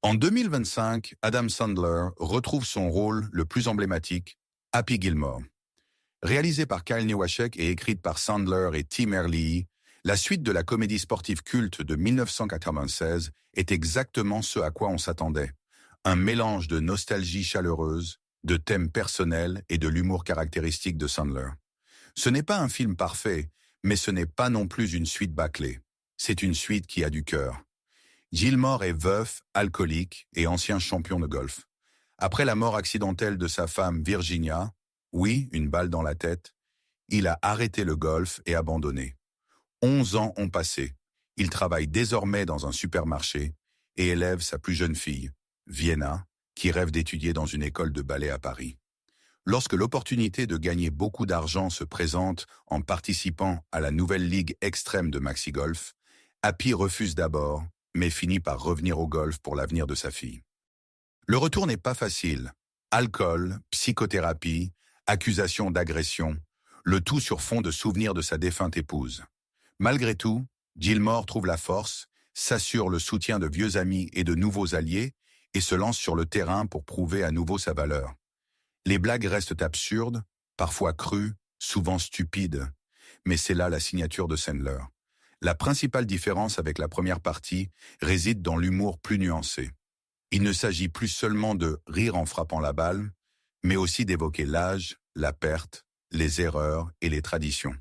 En 2025, Adam Sandler retrouve son rôle le plus emblématique, Happy Gilmore. Réalisée par Kyle Newaschek et écrite par Sandler et Tim Herlihy, la suite de la comédie sportive culte de 1996 est exactement ce à quoi on s'attendait. Un mélange de nostalgie chaleureuse, de thèmes personnels et de l'humour caractéristique de Sandler. Ce n'est pas un film parfait, mais ce n'est pas non plus une suite bâclée. C'est une suite qui a du cœur. Gilmore est veuf, alcoolique et ancien champion de golf. Après la mort accidentelle de sa femme Virginia, oui, une balle dans la tête, il a arrêté le golf et abandonné. 11 ans ont passé. Il travaille désormais dans un supermarché et élève sa plus jeune fille, Vienna, qui rêve d'étudier dans une école de ballet à Paris. Lorsque l'opportunité de gagner beaucoup d'argent se présente en participant à la nouvelle ligue extrême de Maxi Golf, Happy refuse d'abord, mais finit par revenir au golf pour l'avenir de sa fille. Le retour n'est pas facile. Alcool, psychothérapie, accusations d'agression, le tout sur fond de souvenirs de sa défunte épouse. Malgré tout, Gilmore trouve la force, s'assure le soutien de vieux amis et de nouveaux alliés et se lance sur le terrain pour prouver à nouveau sa valeur. Les blagues restent absurdes, parfois crues, souvent stupides, mais c'est là la signature de Sandler. La principale différence avec la première partie réside dans l'humour plus nuancé. Il ne s'agit plus seulement de rire en frappant la balle, mais aussi d'évoquer l'âge, la perte, les erreurs et les traditions.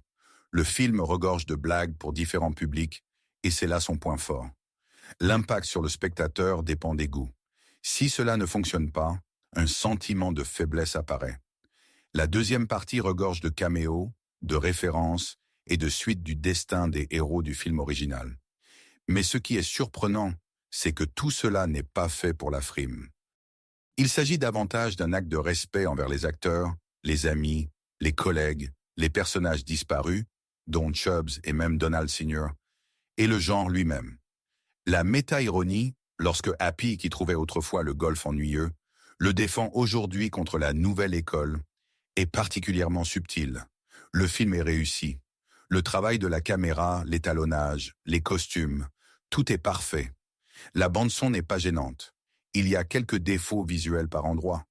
Le film regorge de blagues pour différents publics, et c'est là son point fort. L'impact sur le spectateur dépend des goûts. Si cela ne fonctionne pas, un sentiment de faiblesse apparaît. La deuxième partie regorge de caméos, de références et de suites du destin des héros du film original. Mais ce qui est surprenant, c'est que tout cela n'est pas fait pour la frime. Il s'agit davantage d'un acte de respect envers les acteurs, les amis, les collègues, les personnages disparus, dont Chubbs et même Donald Sr., et le genre lui-même. La méta-ironie, lorsque Happy, qui trouvait autrefois le golf ennuyeux, le défend aujourd'hui contre la nouvelle école, est particulièrement subtile. Le film est réussi. Le travail de la caméra, l'étalonnage, les costumes, tout est parfait. La bande-son n'est pas gênante. Il y a quelques défauts visuels par endroits.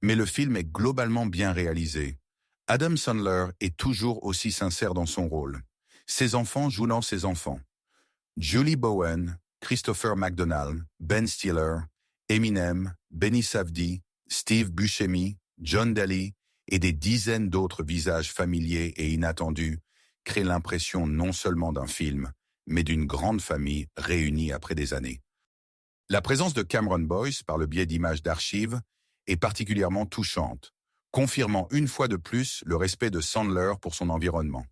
Mais le film est globalement bien réalisé. Adam Sandler est toujours aussi sincère dans son rôle. Ses enfants jouent dans ses enfants. Julie Bowen, Christopher McDonald, Ben Stiller, Eminem, Benny Safdie, Steve Buscemi, John Daly et des dizaines d'autres visages familiers et inattendus créent l'impression non seulement d'un film, mais d'une grande famille réunie après des années. La présence de Cameron Boyce, par le biais d'images d'archives, est particulièrement touchante, confirmant une fois de plus le respect de Sandler pour son environnement.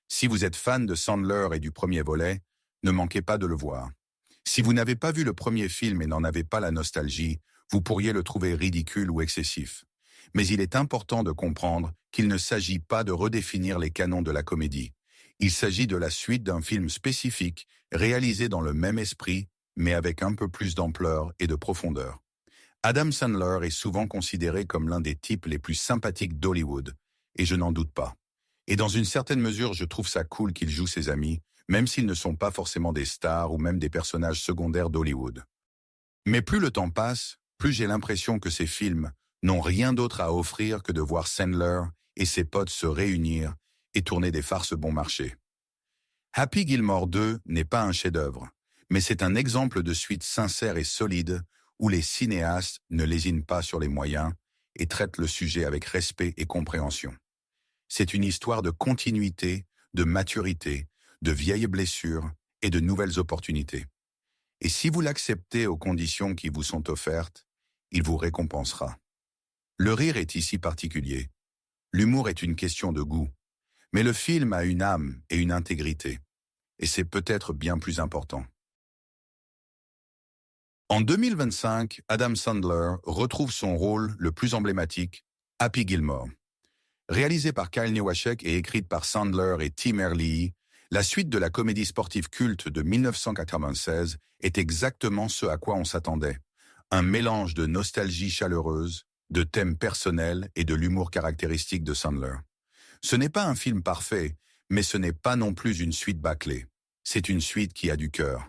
Si vous êtes fan de Sandler et du premier volet, ne manquez pas de le voir. Si vous n'avez pas vu le premier film et n'en avez pas la nostalgie, vous pourriez le trouver ridicule ou excessif. Mais il est important de comprendre qu'il ne s'agit pas de redéfinir les canons de la comédie. Il s'agit de la suite d'un film spécifique, réalisé dans le même esprit, mais avec un peu plus d'ampleur et de profondeur. Adam Sandler est souvent considéré comme l'un des types les plus sympathiques d'Hollywood, et je n'en doute pas. Et dans une certaine mesure, je trouve ça cool qu'il joue ses amis, même s'ils ne sont pas forcément des stars ou même des personnages secondaires d'Hollywood. Mais plus le temps passe, plus j'ai l'impression que ces films n'ont rien d'autre à offrir que de voir Sandler et ses potes se réunir et tourner des farces bon marché. Happy Gilmore 2 n'est pas un chef-d'œuvre, mais c'est un exemple de suite sincère et solide où les cinéastes ne lésinent pas sur les moyens et traitent le sujet avec respect et compréhension. C'est une histoire de continuité, de maturité, de vieilles blessures et de nouvelles opportunités. Et si vous l'acceptez aux conditions qui vous sont offertes, il vous récompensera. Le rire est ici particulier. L'humour est une question de goût. Mais le film a une âme et une intégrité. Et c'est peut-être bien plus important. En 2025, Adam Sandler retrouve son rôle le plus emblématique, Happy Gilmore. Réalisée par Kyle Newaschek et écrite par Sandler et Tim Herlihy, la suite de la comédie sportive culte de 1996 est exactement ce à quoi on s'attendait. Un mélange de nostalgie chaleureuse, de thèmes personnels et de l'humour caractéristique de Sandler. Ce n'est pas un film parfait, mais ce n'est pas non plus une suite bâclée. C'est une suite qui a du cœur.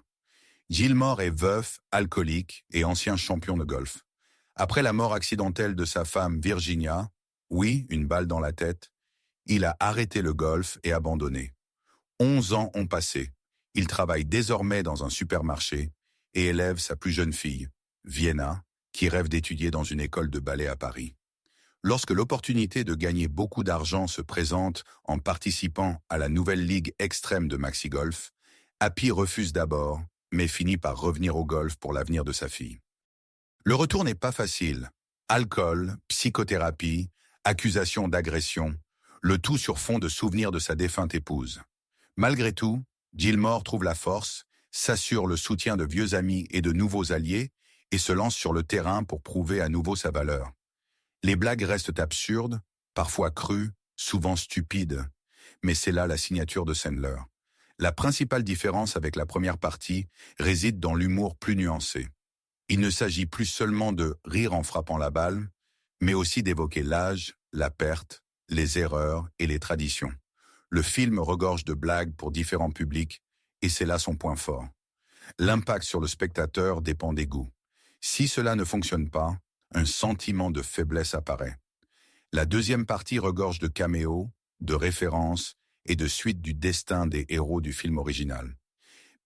Gilmore est veuf, alcoolique et ancien champion de golf. Après la mort accidentelle de sa femme Virginia, oui, une balle dans la tête, il a arrêté le golf et abandonné. 11 ans ont passé. Il travaille désormais dans un supermarché et élève sa plus jeune fille, Vienna, qui rêve d'étudier dans une école de ballet à Paris. Lorsque l'opportunité de gagner beaucoup d'argent se présente en participant à la nouvelle ligue extrême de Maxi Golf, Happy refuse d'abord, mais finit par revenir au golf pour l'avenir de sa fille. Le retour n'est pas facile. Alcool, psychothérapie, accusations d'agression, le tout sur fond de souvenirs de sa défunte épouse. Malgré tout, Gilmore trouve la force, s'assure le soutien de vieux amis et de nouveaux alliés et se lance sur le terrain pour prouver à nouveau sa valeur. Les blagues restent absurdes, parfois crues, souvent stupides, mais c'est là la signature de Sandler. La principale différence avec la première partie réside dans l'humour plus nuancé. Il ne s'agit plus seulement de rire en frappant la balle, mais aussi d'évoquer l'âge, la perte, les erreurs et les traditions. Le film regorge de blagues pour différents publics, et c'est là son point fort. L'impact sur le spectateur dépend des goûts. Si cela ne fonctionne pas, un sentiment de faiblesse apparaît. La deuxième partie regorge de caméos, de références et de suites du destin des héros du film original.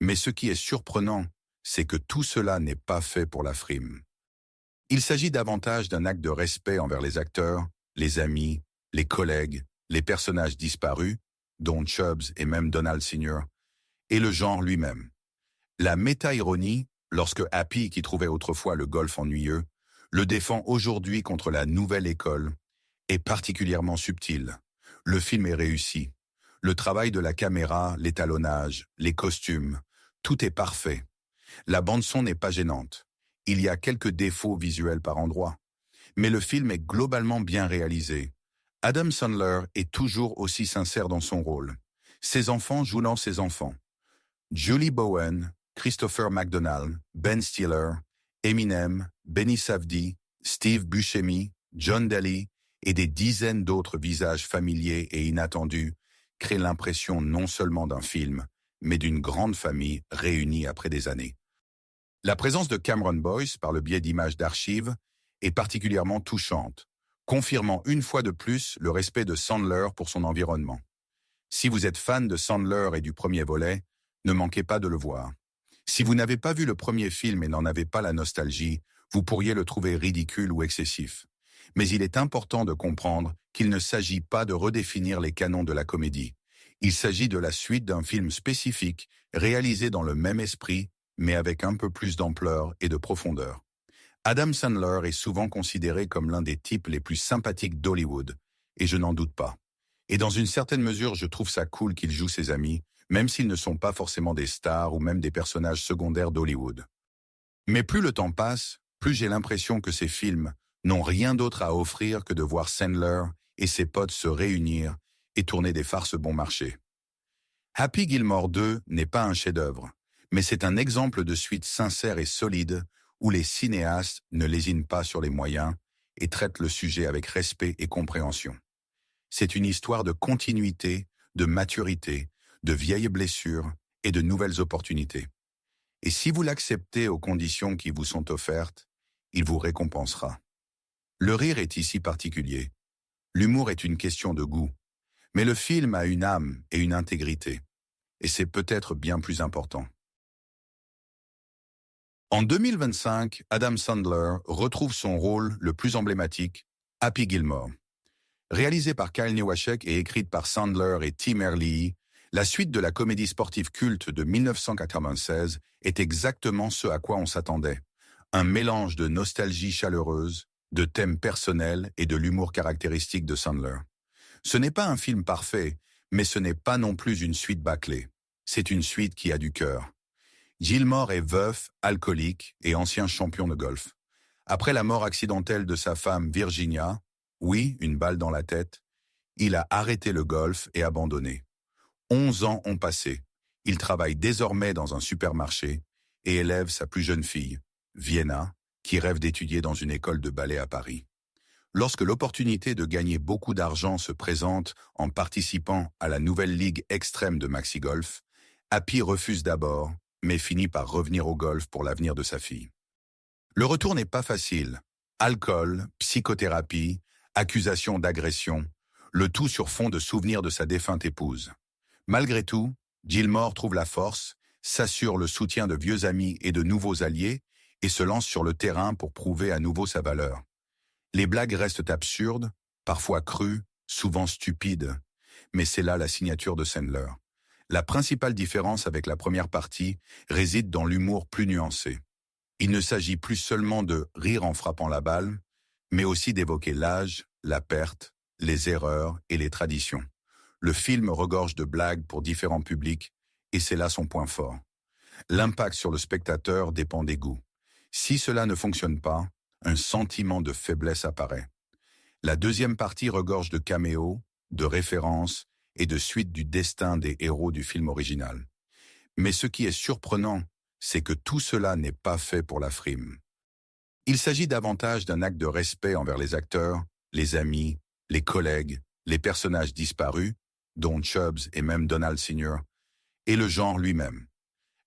Mais ce qui est surprenant, c'est que tout cela n'est pas fait pour la frime. Il s'agit davantage d'un acte de respect envers les acteurs, les amis, les collègues, les personnages disparus, dont Chubbs et même Donald Sr., et le genre lui-même. La méta-ironie, lorsque Happy, qui trouvait autrefois le golf ennuyeux, le défend aujourd'hui contre la nouvelle école, est particulièrement subtile. Le film est réussi. Le travail de la caméra, l'étalonnage, les costumes, tout est parfait. La bande-son n'est pas gênante. Il y a quelques défauts visuels par endroits. Mais le film est globalement bien réalisé. Adam Sandler est toujours aussi sincère dans son rôle. Ses enfants jouent dans ses enfants. Julie Bowen, Christopher McDonald, Ben Stiller, Eminem, Benny Safdie, Steve Buscemi, John Daly et des dizaines d'autres visages familiers et inattendus créent l'impression non seulement d'un film, mais d'une grande famille réunie après des années. La présence de Cameron Boyce, par le biais d'images d'archives, est particulièrement touchante, confirmant une fois de plus le respect de Sandler pour son environnement. Si vous êtes fan de Sandler et du premier volet, ne manquez pas de le voir. Si vous n'avez pas vu le premier film et n'en avez pas la nostalgie, vous pourriez le trouver ridicule ou excessif. Mais il est important de comprendre qu'il ne s'agit pas de redéfinir les canons de la comédie. Il s'agit de la suite d'un film spécifique, réalisé dans le même esprit, mais avec un peu plus d'ampleur et de profondeur. Adam Sandler est souvent considéré comme l'un des types les plus sympathiques d'Hollywood, et je n'en doute pas. Et dans une certaine mesure, je trouve ça cool qu'il joue ses amis, même s'ils ne sont pas forcément des stars ou même des personnages secondaires d'Hollywood. Mais plus le temps passe, plus j'ai l'impression que ces films n'ont rien d'autre à offrir que de voir Sandler et ses potes se réunir et tourner des farces bon marché. Happy Gilmore 2 n'est pas un chef-d'œuvre, mais c'est un exemple de suite sincère et solide où les cinéastes ne lésinent pas sur les moyens et traitent le sujet avec respect et compréhension. C'est une histoire de continuité, de maturité, de vieilles blessures et de nouvelles opportunités. Et si vous l'acceptez aux conditions qui vous sont offertes, il vous récompensera. Le rire est ici particulier. L'humour est une question de goût. Mais le film a une âme et une intégrité. Et c'est peut-être bien plus important. En 2025, Adam Sandler retrouve son rôle le plus emblématique, Happy Gilmore. Réalisé par Kyle Newaschek et écrite par Sandler et Tim Herlihy, la suite de la comédie sportive culte de 1996 est exactement ce à quoi on s'attendait. Un mélange de nostalgie chaleureuse, de thèmes personnels et de l'humour caractéristique de Sandler. Ce n'est pas un film parfait, mais ce n'est pas non plus une suite bâclée. C'est une suite qui a du cœur. Gilmore est veuf, alcoolique et ancien champion de golf. Après la mort accidentelle de sa femme Virginia, oui, une balle dans la tête, il a arrêté le golf et abandonné. 11 ans ont passé. Il travaille désormais dans un supermarché et élève sa plus jeune fille, Vienna, qui rêve d'étudier dans une école de ballet à Paris. Lorsque l'opportunité de gagner beaucoup d'argent se présente en participant à la nouvelle ligue extrême de Maxi Golf, Happy refuse d'abord, mais finit par revenir au golf pour l'avenir de sa fille. Le retour n'est pas facile. Alcool, psychothérapie, accusation d'agression, le tout sur fond de souvenirs de sa défunte épouse. Malgré tout, Gilmore trouve la force, s'assure le soutien de vieux amis et de nouveaux alliés et se lance sur le terrain pour prouver à nouveau sa valeur. Les blagues restent absurdes, parfois crues, souvent stupides, mais c'est là la signature de Sandler. La principale différence avec la première partie réside dans l'humour plus nuancé. Il ne s'agit plus seulement de rire en frappant la balle, mais aussi d'évoquer l'âge, la perte, les erreurs et les traditions. Le film regorge de blagues pour différents publics, et c'est là son point fort. L'impact sur le spectateur dépend des goûts. Si cela ne fonctionne pas, un sentiment de faiblesse apparaît. La deuxième partie regorge de caméos, de références et de suites du destin des héros du film original. Mais ce qui est surprenant, c'est que tout cela n'est pas fait pour la frime. Il s'agit davantage d'un acte de respect envers les acteurs, les amis, les collègues, les personnages disparus, dont Chubbs et même Donald Sr., et le genre lui-même.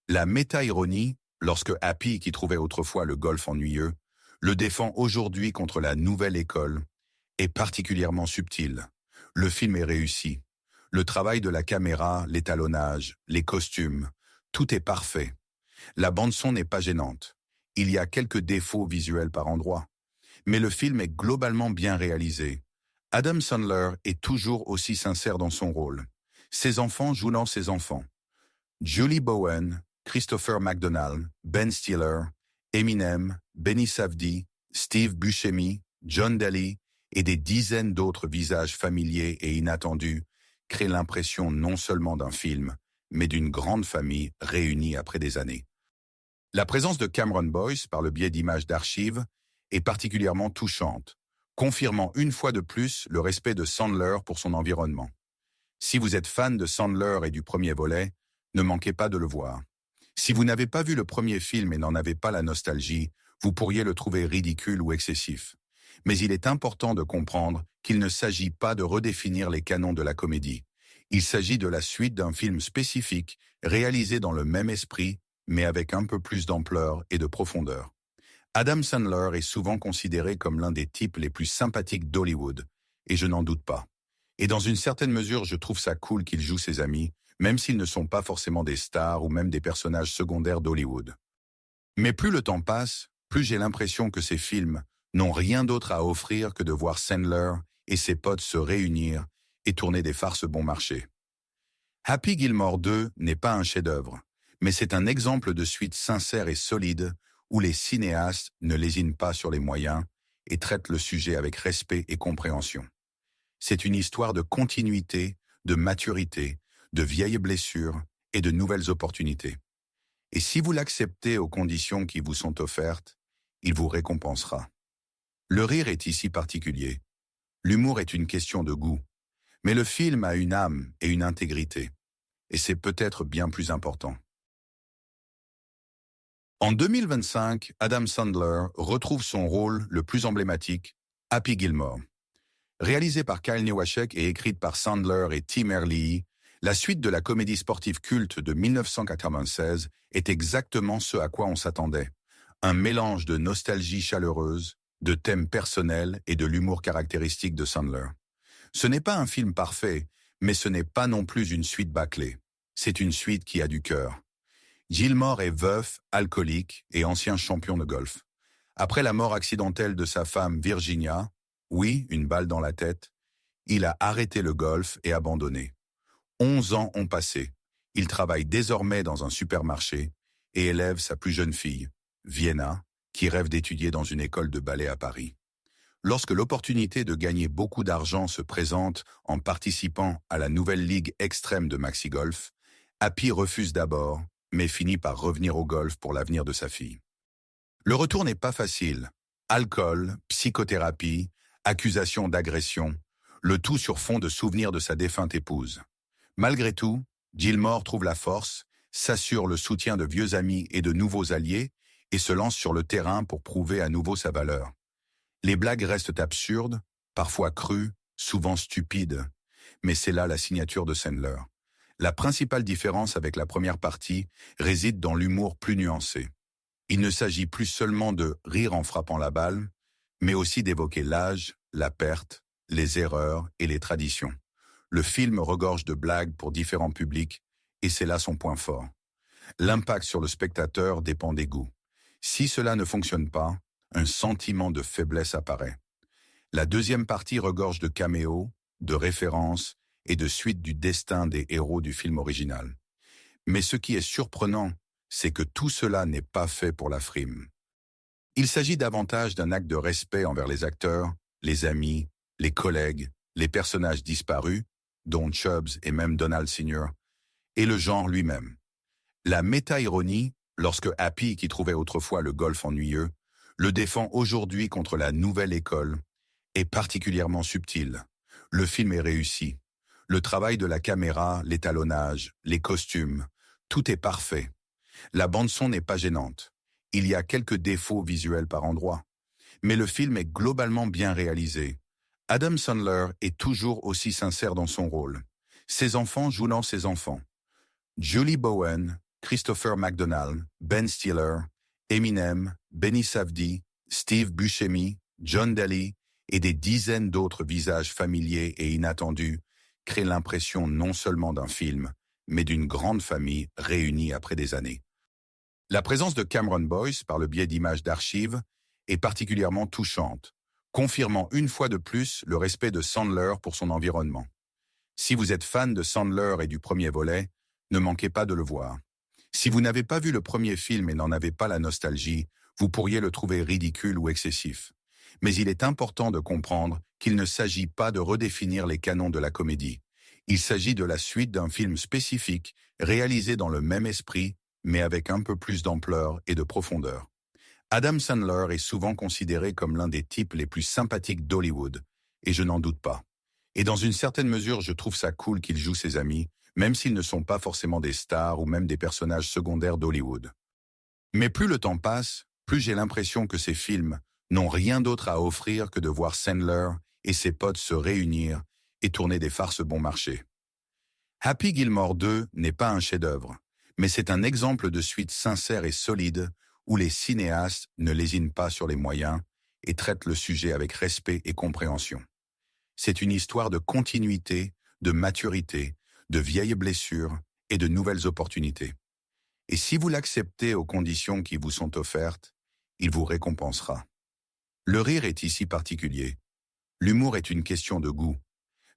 La méta-ironie, lorsque Happy, qui trouvait autrefois le golf ennuyeux, le défend aujourd'hui contre la nouvelle école, est particulièrement subtile. Le film est réussi. Le travail de la caméra, l'étalonnage, les costumes, tout est parfait. La bande-son n'est pas gênante. Il y a quelques défauts visuels par endroits. Mais le film est globalement bien réalisé. Adam Sandler est toujours aussi sincère dans son rôle. Ses enfants jouent dans ses enfants. Julie Bowen, Christopher McDonald, Ben Stiller, Eminem, Benny Safdie, Steve Buscemi, John Daly et des dizaines d'autres visages familiers et inattendus créent l'impression non seulement d'un film, mais d'une grande famille réunie après des années. La présence de Cameron Boyce, par le biais d'images d'archives, est particulièrement touchante, confirmant une fois de plus le respect de Sandler pour son environnement. Si vous êtes fan de Sandler et du premier volet, ne manquez pas de le voir. Si vous n'avez pas vu le premier film et n'en avez pas la nostalgie, vous pourriez le trouver ridicule ou excessif. Mais il est important de comprendre qu'il ne s'agit pas de redéfinir les canons de la comédie. Il s'agit de la suite d'un film spécifique, réalisé dans le même esprit, mais avec un peu plus d'ampleur et de profondeur. Adam Sandler est souvent considéré comme l'un des types les plus sympathiques d'Hollywood, et je n'en doute pas. Et dans une certaine mesure, je trouve ça cool qu'il joue ses amis, même s'ils ne sont pas forcément des stars ou même des personnages secondaires d'Hollywood. Mais plus le temps passe, plus j'ai l'impression que ces films n'ont rien d'autre à offrir que de voir Sandler et ses potes se réunir et tourner des farces bon marché. Happy Gilmore 2 n'est pas un chef-d'œuvre, mais c'est un exemple de suite sincère et solide où les cinéastes ne lésinent pas sur les moyens et traitent le sujet avec respect et compréhension. C'est une histoire de continuité, de maturité, de vieilles blessures et de nouvelles opportunités. Et si vous l'acceptez aux conditions qui vous sont offertes, il vous récompensera. Le rire est ici particulier. L'humour est une question de goût. Mais le film a une âme et une intégrité. Et c'est peut-être bien plus important. En 2025, Adam Sandler retrouve son rôle le plus emblématique, Happy Gilmore. Réalisé par Kyle Newaschek et écrite par Sandler et Tim Herlihy, la suite de la comédie sportive culte de 1996 est exactement ce à quoi on s'attendait. Un mélange de nostalgie chaleureuse, de thèmes personnels et de l'humour caractéristique de Sandler. Ce n'est pas un film parfait, mais ce n'est pas non plus une suite bâclée. C'est une suite qui a du cœur. Gilmore est veuf, alcoolique et ancien champion de golf. Après la mort accidentelle de sa femme Virginia, oui, une balle dans la tête, il a arrêté le golf et abandonné. 11 ans ont passé. Il travaille désormais dans un supermarché et élève sa plus jeune fille, Vienna, qui rêve d'étudier dans une école de ballet à Paris. Lorsque l'opportunité de gagner beaucoup d'argent se présente en participant à la nouvelle ligue extrême de Maxi Golf, Happy refuse d'abord, mais finit par revenir au golf pour l'avenir de sa fille. Le retour n'est pas facile. Alcool, psychothérapie, accusation d'agression, le tout sur fond de souvenirs de sa défunte épouse. Malgré tout, Gilmore trouve la force, s'assure le soutien de vieux amis et de nouveaux alliés et se lance sur le terrain pour prouver à nouveau sa valeur. Les blagues restent absurdes, parfois crues, souvent stupides, mais c'est là la signature de Sandler. La principale différence avec la première partie réside dans l'humour plus nuancé. Il ne s'agit plus seulement de rire en frappant la balle, mais aussi d'évoquer l'âge, la perte, les erreurs et les traditions. Le film regorge de blagues pour différents publics, et c'est là son point fort. L'impact sur le spectateur dépend des goûts. Si cela ne fonctionne pas, un sentiment de faiblesse apparaît. La deuxième partie regorge de caméos, de références et de suites du destin des héros du film original. Mais ce qui est surprenant, c'est que tout cela n'est pas fait pour la frime. Il s'agit davantage d'un acte de respect envers les acteurs, les amis, les collègues, les personnages disparus, dont Chubbs et même Donald Sr., et le genre lui-même. La méta-ironie, lorsque Happy, qui trouvait autrefois le golf ennuyeux, le défend aujourd'hui contre la nouvelle école, est particulièrement subtile. Le film est réussi. Le travail de la caméra, l'étalonnage, les costumes, tout est parfait. La bande-son n'est pas gênante. Il y a quelques défauts visuels par endroits. Mais le film est globalement bien réalisé. Adam Sandler est toujours aussi sincère dans son rôle. Ses enfants jouent dans ses enfants. Julie Bowen, Christopher McDonald, Ben Stiller, Eminem, Benny Safdie, Steve Buscemi, John Daly et des dizaines d'autres visages familiers et inattendus créent l'impression non seulement d'un film, mais d'une grande famille réunie après des années. La présence de Cameron Boyce, par le biais d'images d'archives, est particulièrement touchante, confirmant une fois de plus le respect de Sandler pour son environnement. Si vous êtes fan de Sandler et du premier volet, ne manquez pas de le voir. Si vous n'avez pas vu le premier film et n'en avez pas la nostalgie, vous pourriez le trouver ridicule ou excessif. Mais il est important de comprendre qu'il ne s'agit pas de redéfinir les canons de la comédie. Il s'agit de la suite d'un film spécifique, réalisé dans le même esprit, mais avec un peu plus d'ampleur et de profondeur. Adam Sandler est souvent considéré comme l'un des types les plus sympathiques d'Hollywood, et je n'en doute pas. Et dans une certaine mesure, je trouve ça cool qu'il joue ses amis, même s'ils ne sont pas forcément des stars ou même des personnages secondaires d'Hollywood. Mais plus le temps passe, plus j'ai l'impression que ces films n'ont rien d'autre à offrir que de voir Sandler et ses potes se réunir et tourner des farces bon marché. Happy Gilmore 2 n'est pas un chef-d'œuvre, mais c'est un exemple de suite sincère et solide où les cinéastes ne lésinent pas sur les moyens et traitent le sujet avec respect et compréhension. C'est une histoire de continuité, de maturité, de vieilles blessures et de nouvelles opportunités. Et si vous l'acceptez aux conditions qui vous sont offertes, il vous récompensera. Le rire est ici particulier. L'humour est une question de goût.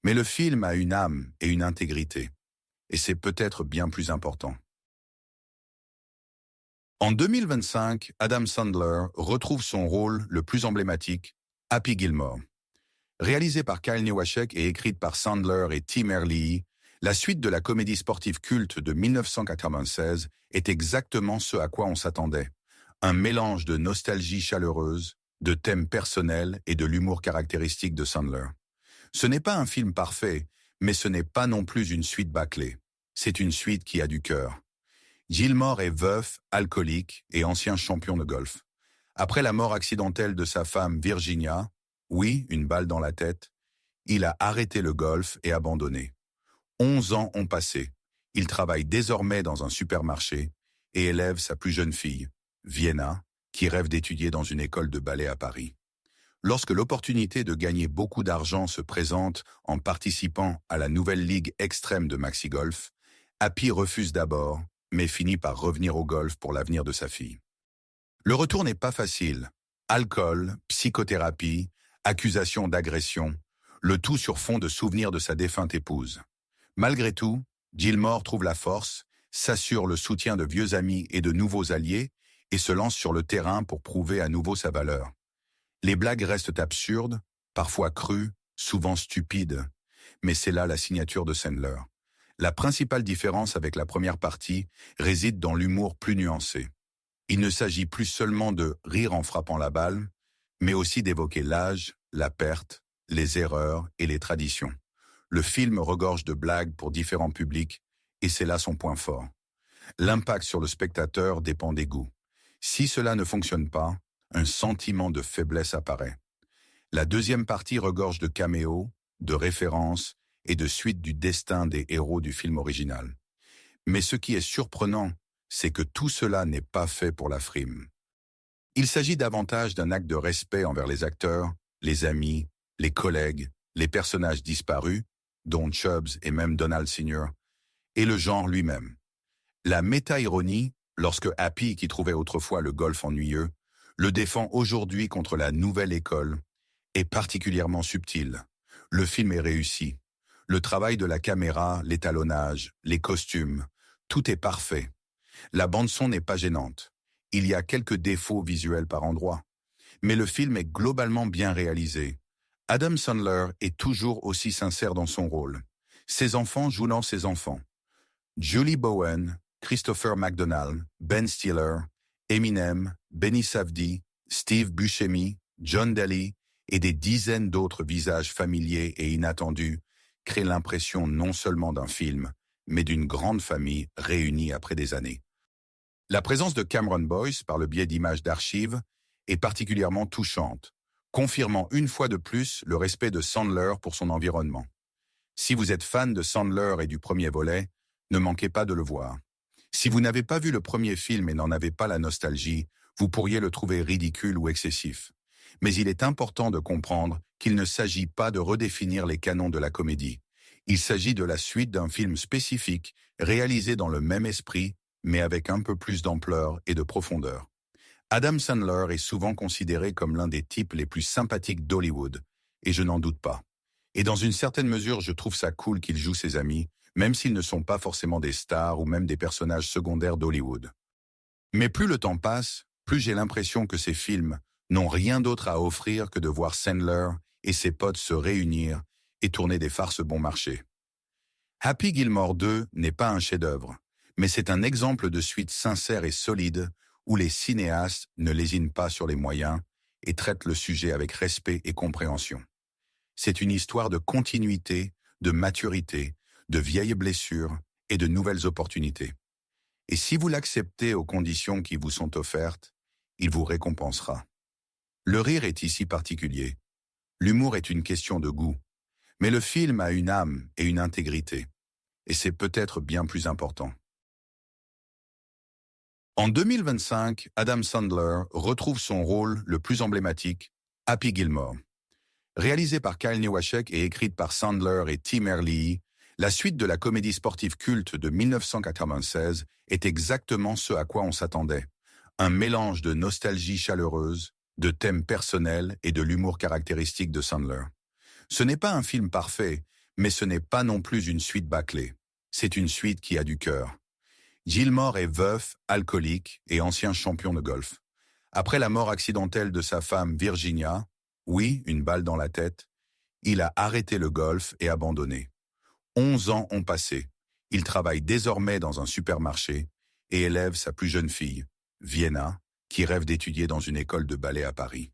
Mais le film a une âme et une intégrité. Et c'est peut-être bien plus important. En 2025, Adam Sandler retrouve son rôle le plus emblématique, Happy Gilmore. Réalisé par Kyle Newacek et écrite par Sandler et Tim Herlihy, la suite de la comédie sportive culte de 1996 est exactement ce à quoi on s'attendait. Un mélange de nostalgie chaleureuse, de thèmes personnels et de l'humour caractéristique de Sandler. Ce n'est pas un film parfait, mais ce n'est pas non plus une suite bâclée. C'est une suite qui a du cœur. Gilmore est veuf, alcoolique et ancien champion de golf. Après la mort accidentelle de sa femme Virginia, oui, une balle dans la tête, il a arrêté le golf et abandonné. 11 ans ont passé. Il travaille désormais dans un supermarché et élève sa plus jeune fille, Vienna, qui rêve d'étudier dans une école de ballet à Paris. Lorsque l'opportunité de gagner beaucoup d'argent se présente en participant à la nouvelle ligue extrême de Maxi Golf, Happy refuse d'abord, mais finit par revenir au golf pour l'avenir de sa fille. Le retour n'est pas facile. Alcool, psychothérapie, accusations d'agression, le tout sur fond de souvenirs de sa défunte épouse. Malgré tout, Gilmore trouve la force, s'assure le soutien de vieux amis et de nouveaux alliés et se lance sur le terrain pour prouver à nouveau sa valeur. Les blagues restent absurdes, parfois crues, souvent stupides, mais c'est là la signature de Sandler. La principale différence avec la première partie réside dans l'humour plus nuancé. Il ne s'agit plus seulement de rire en frappant la balle, mais aussi d'évoquer l'âge, la perte, les erreurs et les traditions. Le film regorge de blagues pour différents publics, et c'est là son point fort. L'impact sur le spectateur dépend des goûts. Si cela ne fonctionne pas, un sentiment de faiblesse apparaît. La deuxième partie regorge de caméos, de références et de suite du destin des héros du film original. Mais ce qui est surprenant, c'est que tout cela n'est pas fait pour la frime. Il s'agit davantage d'un acte de respect envers les acteurs, les amis, les collègues, les personnages disparus, dont Chubbs et même Donald Sr., et le genre lui-même. La méta-ironie, lorsque Happy, qui trouvait autrefois le golf ennuyeux, le défend aujourd'hui contre la nouvelle école, est particulièrement subtile. Le film est réussi. Le travail de la caméra, l'étalonnage, les costumes, tout est parfait. La bande-son n'est pas gênante. Il y a quelques défauts visuels par endroits. Mais le film est globalement bien réalisé. Adam Sandler est toujours aussi sincère dans son rôle. Ses enfants jouent dans ses enfants. Julie Bowen, Christopher McDonald, Ben Stiller, Eminem, Benny Safdie, Steve Buscemi, John Daly et des dizaines d'autres visages familiers et inattendus créent l'impression non seulement d'un film, mais d'une grande famille réunie après des années. La présence de Cameron Boyce, par le biais d'images d'archives, est particulièrement touchante, confirmant une fois de plus le respect de Sandler pour son environnement. Si vous êtes fan de Sandler et du premier volet, ne manquez pas de le voir. Si vous n'avez pas vu le premier film et n'en avez pas la nostalgie, vous pourriez le trouver ridicule ou excessif. Mais il est important de comprendre qu'il ne s'agit pas de redéfinir les canons de la comédie. Il s'agit de la suite d'un film spécifique, réalisé dans le même esprit, mais avec un peu plus d'ampleur et de profondeur. Adam Sandler est souvent considéré comme l'un des types les plus sympathiques d'Hollywood, et je n'en doute pas. Et dans une certaine mesure, je trouve ça cool qu'il joue ses amis, même s'ils ne sont pas forcément des stars ou même des personnages secondaires d'Hollywood. Mais plus le temps passe, plus j'ai l'impression que ces films n'ont rien d'autre à offrir que de voir Sandler et ses potes se réunir et tourner des farces bon marché. Happy Gilmore 2 n'est pas un chef-d'œuvre, mais c'est un exemple de suite sincère et solide où les cinéastes ne lésinent pas sur les moyens et traitent le sujet avec respect et compréhension. C'est une histoire de continuité, de maturité, de vieilles blessures et de nouvelles opportunités. Et si vous l'acceptez aux conditions qui vous sont offertes, il vous récompensera. Le rire est ici particulier. L'humour est une question de goût. Mais le film a une âme et une intégrité. Et c'est peut-être bien plus important. En 2025, Adam Sandler retrouve son rôle le plus emblématique, Happy Gilmore. Réalisé par Kyle Newaschek et écrite par Sandler et Tim Herlihy, la suite de la comédie sportive culte de 1996 est exactement ce à quoi on s'attendait. Un mélange de nostalgie chaleureuse, de thèmes personnels et de l'humour caractéristique de Sandler. Ce n'est pas un film parfait, mais ce n'est pas non plus une suite bâclée. C'est une suite qui a du cœur. Gilmore est veuf, alcoolique et ancien champion de golf. Après la mort accidentelle de sa femme Virginia, oui, une balle dans la tête, il a arrêté le golf et abandonné. 11 ans ont passé. Il travaille désormais dans un supermarché et élève sa plus jeune fille, Vienna, qui rêve d'étudier dans une école de ballet à Paris.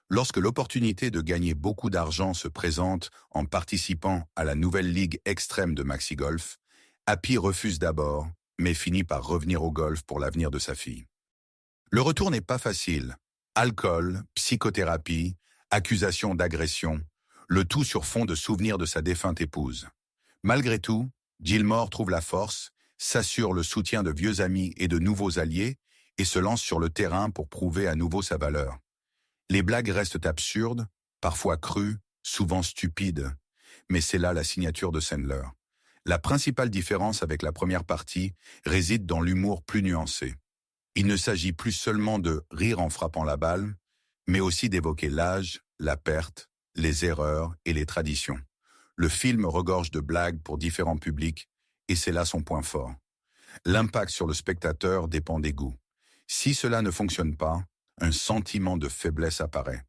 Lorsque l'opportunité de gagner beaucoup d'argent se présente en participant à la nouvelle ligue extrême de Maxi Golf, Happy refuse d'abord, mais finit par revenir au golf pour l'avenir de sa fille. Le retour n'est pas facile. Alcool, psychothérapie, accusations d'agression, le tout sur fond de souvenirs de sa défunte épouse. Malgré tout, Gilmore trouve la force, s'assure le soutien de vieux amis et de nouveaux alliés et se lance sur le terrain pour prouver à nouveau sa valeur. Les blagues restent absurdes, parfois crues, souvent stupides, mais c'est là la signature de Sandler. La principale différence avec la première partie réside dans l'humour plus nuancé. Il ne s'agit plus seulement de rire en frappant la balle, mais aussi d'évoquer l'âge, la perte, les erreurs et les traditions. Le film regorge de blagues pour différents publics, et c'est là son point fort. L'impact sur le spectateur dépend des goûts. Si cela ne fonctionne pas, un sentiment de faiblesse apparaît.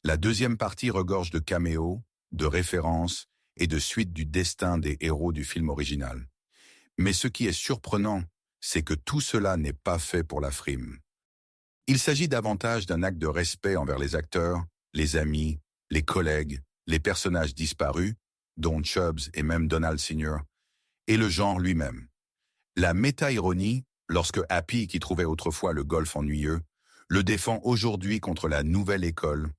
La deuxième partie regorge de caméos, de références et de suites du destin des héros du film original. Mais ce qui est surprenant, c'est que tout cela n'est pas fait pour la frime. Il s'agit davantage d'un acte de respect envers les acteurs, les amis, les collègues, les personnages disparus, dont Chubbs et même Donald Sr., et le genre lui-même. La méta-ironie, lorsque Happy, qui trouvait autrefois le golf ennuyeux, le défend aujourd'hui contre la nouvelle école,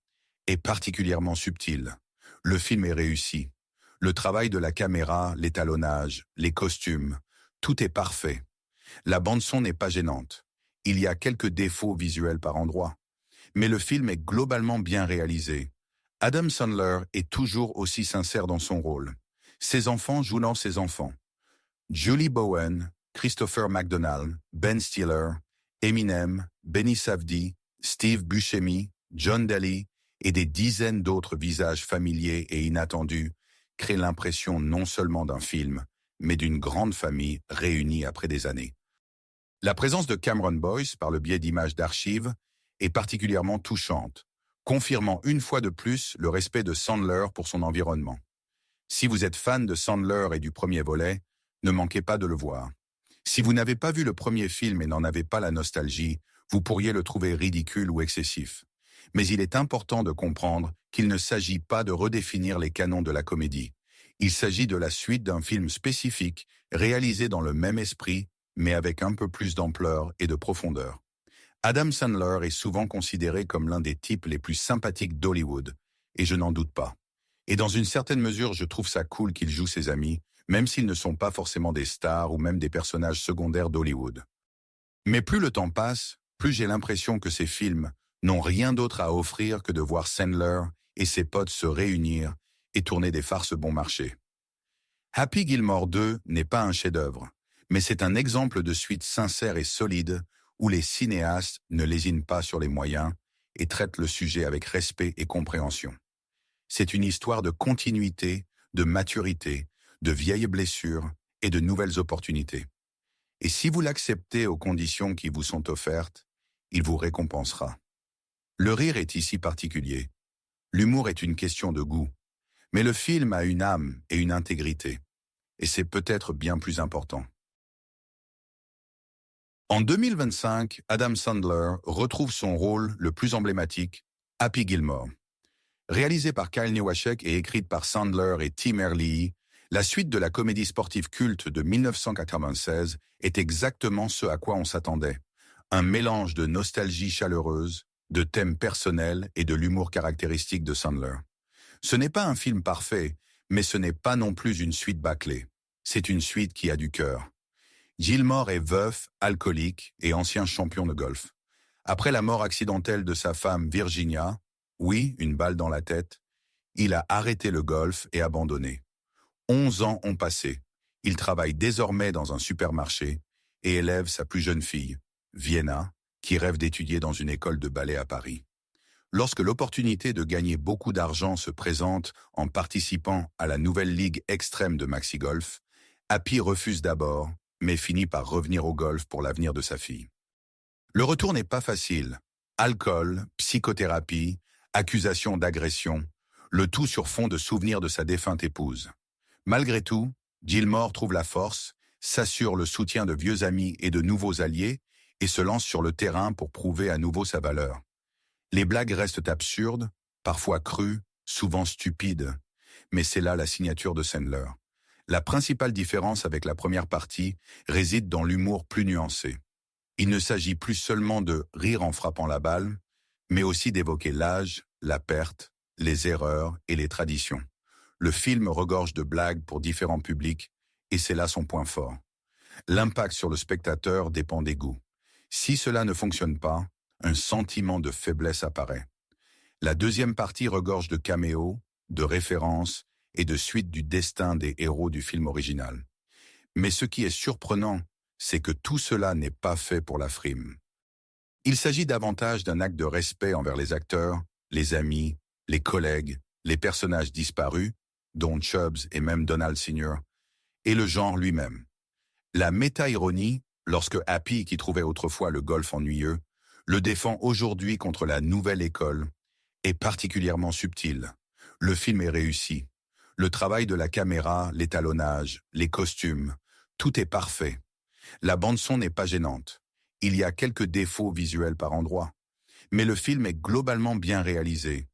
est particulièrement subtile. Le film est réussi. Le travail de la caméra, l'étalonnage, les costumes, tout est parfait. La bande-son n'est pas gênante. Il y a quelques défauts visuels par endroits. Mais le film est globalement bien réalisé. Adam Sandler est toujours aussi sincère dans son rôle. Ses enfants jouent dans ses enfants. Julie Bowen, Christopher McDonald, Ben Stiller, Eminem, Benny Safdie, Steve Buscemi, John Daly et des dizaines d'autres visages familiers et inattendus créent l'impression non seulement d'un film, mais d'une grande famille réunie après des années. La présence de Cameron Boyce, par le biais d'images d'archives, est particulièrement touchante, confirmant une fois de plus le respect de Sandler pour son environnement. Si vous êtes fan de Sandler et du premier volet, ne manquez pas de le voir. Si vous n'avez pas vu le premier film et n'en avez pas la nostalgie, vous pourriez le trouver ridicule ou excessif. Mais il est important de comprendre qu'il ne s'agit pas de redéfinir les canons de la comédie. Il s'agit de la suite d'un film spécifique, réalisé dans le même esprit, mais avec un peu plus d'ampleur et de profondeur. Adam Sandler est souvent considéré comme l'un des types les plus sympathiques d'Hollywood, et je n'en doute pas. Et dans une certaine mesure, je trouve ça cool qu'il joue ses amis, même s'ils ne sont pas forcément des stars ou même des personnages secondaires d'Hollywood. Mais plus le temps passe, plus j'ai l'impression que ces films n'ont rien d'autre à offrir que de voir Sandler et ses potes se réunir et tourner des farces bon marché. Happy Gilmore 2 n'est pas un chef-d'œuvre, mais c'est un exemple de suite sincère et solide où les cinéastes ne lésinent pas sur les moyens et traitent le sujet avec respect et compréhension. C'est une histoire de continuité, de maturité, de vieilles blessures et de nouvelles opportunités. Et si vous l'acceptez aux conditions qui vous sont offertes, il vous récompensera. Le rire est ici particulier. L'humour est une question de goût. Mais le film a une âme et une intégrité. Et c'est peut-être bien plus important. En 2025, Adam Sandler retrouve son rôle le plus emblématique, Happy Gilmore. Réalisé par Kyle Newaschek et écrite par Sandler et Tim Herlihy, la suite de la comédie sportive culte de 1996 est exactement ce à quoi on s'attendait. Un mélange de nostalgie chaleureuse, de thèmes personnels et de l'humour caractéristique de Sandler. Ce n'est pas un film parfait, mais ce n'est pas non plus une suite bâclée. C'est une suite qui a du cœur. Gilmore est veuf, alcoolique et ancien champion de golf. Après la mort accidentelle de sa femme Virginia, oui, une balle dans la tête, il a arrêté le golf et abandonné. 11 ans ont passé. Il travaille désormais dans un supermarché et élève sa plus jeune fille, Vienna, qui rêve d'étudier dans une école de ballet à Paris. Lorsque l'opportunité de gagner beaucoup d'argent se présente en participant à la nouvelle ligue extrême de Maxi Golf, Happy refuse d'abord, mais finit par revenir au golf pour l'avenir de sa fille. Le retour n'est pas facile. Alcool, psychothérapie, accusations d'agression, le tout sur fond de souvenirs de sa défunte épouse. Malgré tout, Gilmore trouve la force, s'assure le soutien de vieux amis et de nouveaux alliés et se lance sur le terrain pour prouver à nouveau sa valeur. Les blagues restent absurdes, parfois crues, souvent stupides, mais c'est là la signature de Sandler. La principale différence avec la première partie réside dans l'humour plus nuancé. Il ne s'agit plus seulement de rire en frappant la balle, mais aussi d'évoquer l'âge, la perte, les erreurs et les traditions. Le film regorge de blagues pour différents publics, et c'est là son point fort. L'impact sur le spectateur dépend des goûts. Si cela ne fonctionne pas, un sentiment de faiblesse apparaît. La deuxième partie regorge de caméos, de références et de suites du destin des héros du film original. Mais ce qui est surprenant, c'est que tout cela n'est pas fait pour la frime. Il s'agit davantage d'un acte de respect envers les acteurs, les amis, les collègues, les personnages disparus, dont Chubbs et même Donald Sr., et le genre lui-même. La méta-ironie, lorsque Happy, qui trouvait autrefois le golf ennuyeux, le défend aujourd'hui contre la nouvelle école, est particulièrement subtile. Le film est réussi. Le travail de la caméra, l'étalonnage, les costumes, tout est parfait. La bande-son n'est pas gênante. Il y a quelques défauts visuels par endroits. Mais le film est globalement bien réalisé.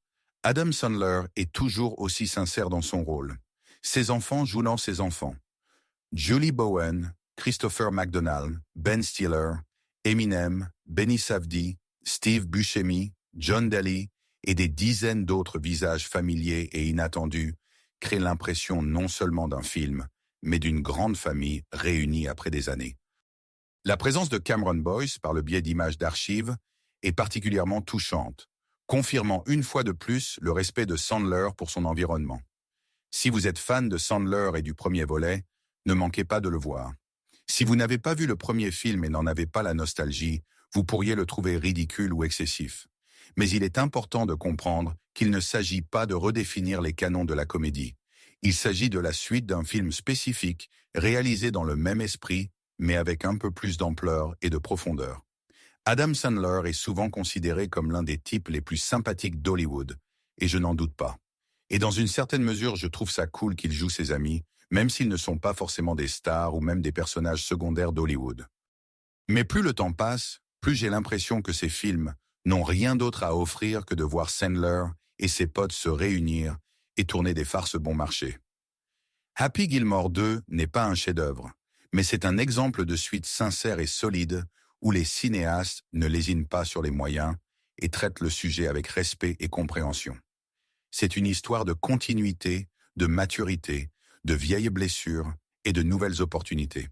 Adam Sandler est toujours aussi sincère dans son rôle. Ses enfants jouent dans ses enfants. Julie Bowen, Christopher McDonald, Ben Stiller, Eminem, Benny Safdie, Steve Buscemi, John Daly et des dizaines d'autres visages familiers et inattendus crée l'impression non seulement d'un film, mais d'une grande famille réunie après des années. La présence de Cameron Boyce, par le biais d'images d'archives, est particulièrement touchante, confirmant une fois de plus le respect de Sandler pour son environnement. Si vous êtes fan de Sandler et du premier volet, ne manquez pas de le voir. Si vous n'avez pas vu le premier film et n'en avez pas la nostalgie, vous pourriez le trouver ridicule ou excessif. Mais il est important de comprendre qu'il ne s'agit pas de redéfinir les canons de la comédie. Il s'agit de la suite d'un film spécifique, réalisé dans le même esprit, mais avec un peu plus d'ampleur et de profondeur. Adam Sandler est souvent considéré comme l'un des types les plus sympathiques d'Hollywood, et je n'en doute pas. Et dans une certaine mesure, je trouve ça cool qu'il joue ses amis, même s'ils ne sont pas forcément des stars ou même des personnages secondaires d'Hollywood. Mais plus le temps passe, plus j'ai l'impression que ces films n'ont rien d'autre à offrir que de voir Sandler et ses potes se réunir et tourner des farces bon marché. Happy Gilmore 2 n'est pas un chef-d'œuvre, mais c'est un exemple de suite sincère et solide où les cinéastes ne lésinent pas sur les moyens et traitent le sujet avec respect et compréhension. C'est une histoire de continuité, de maturité, de vieilles blessures et de nouvelles opportunités.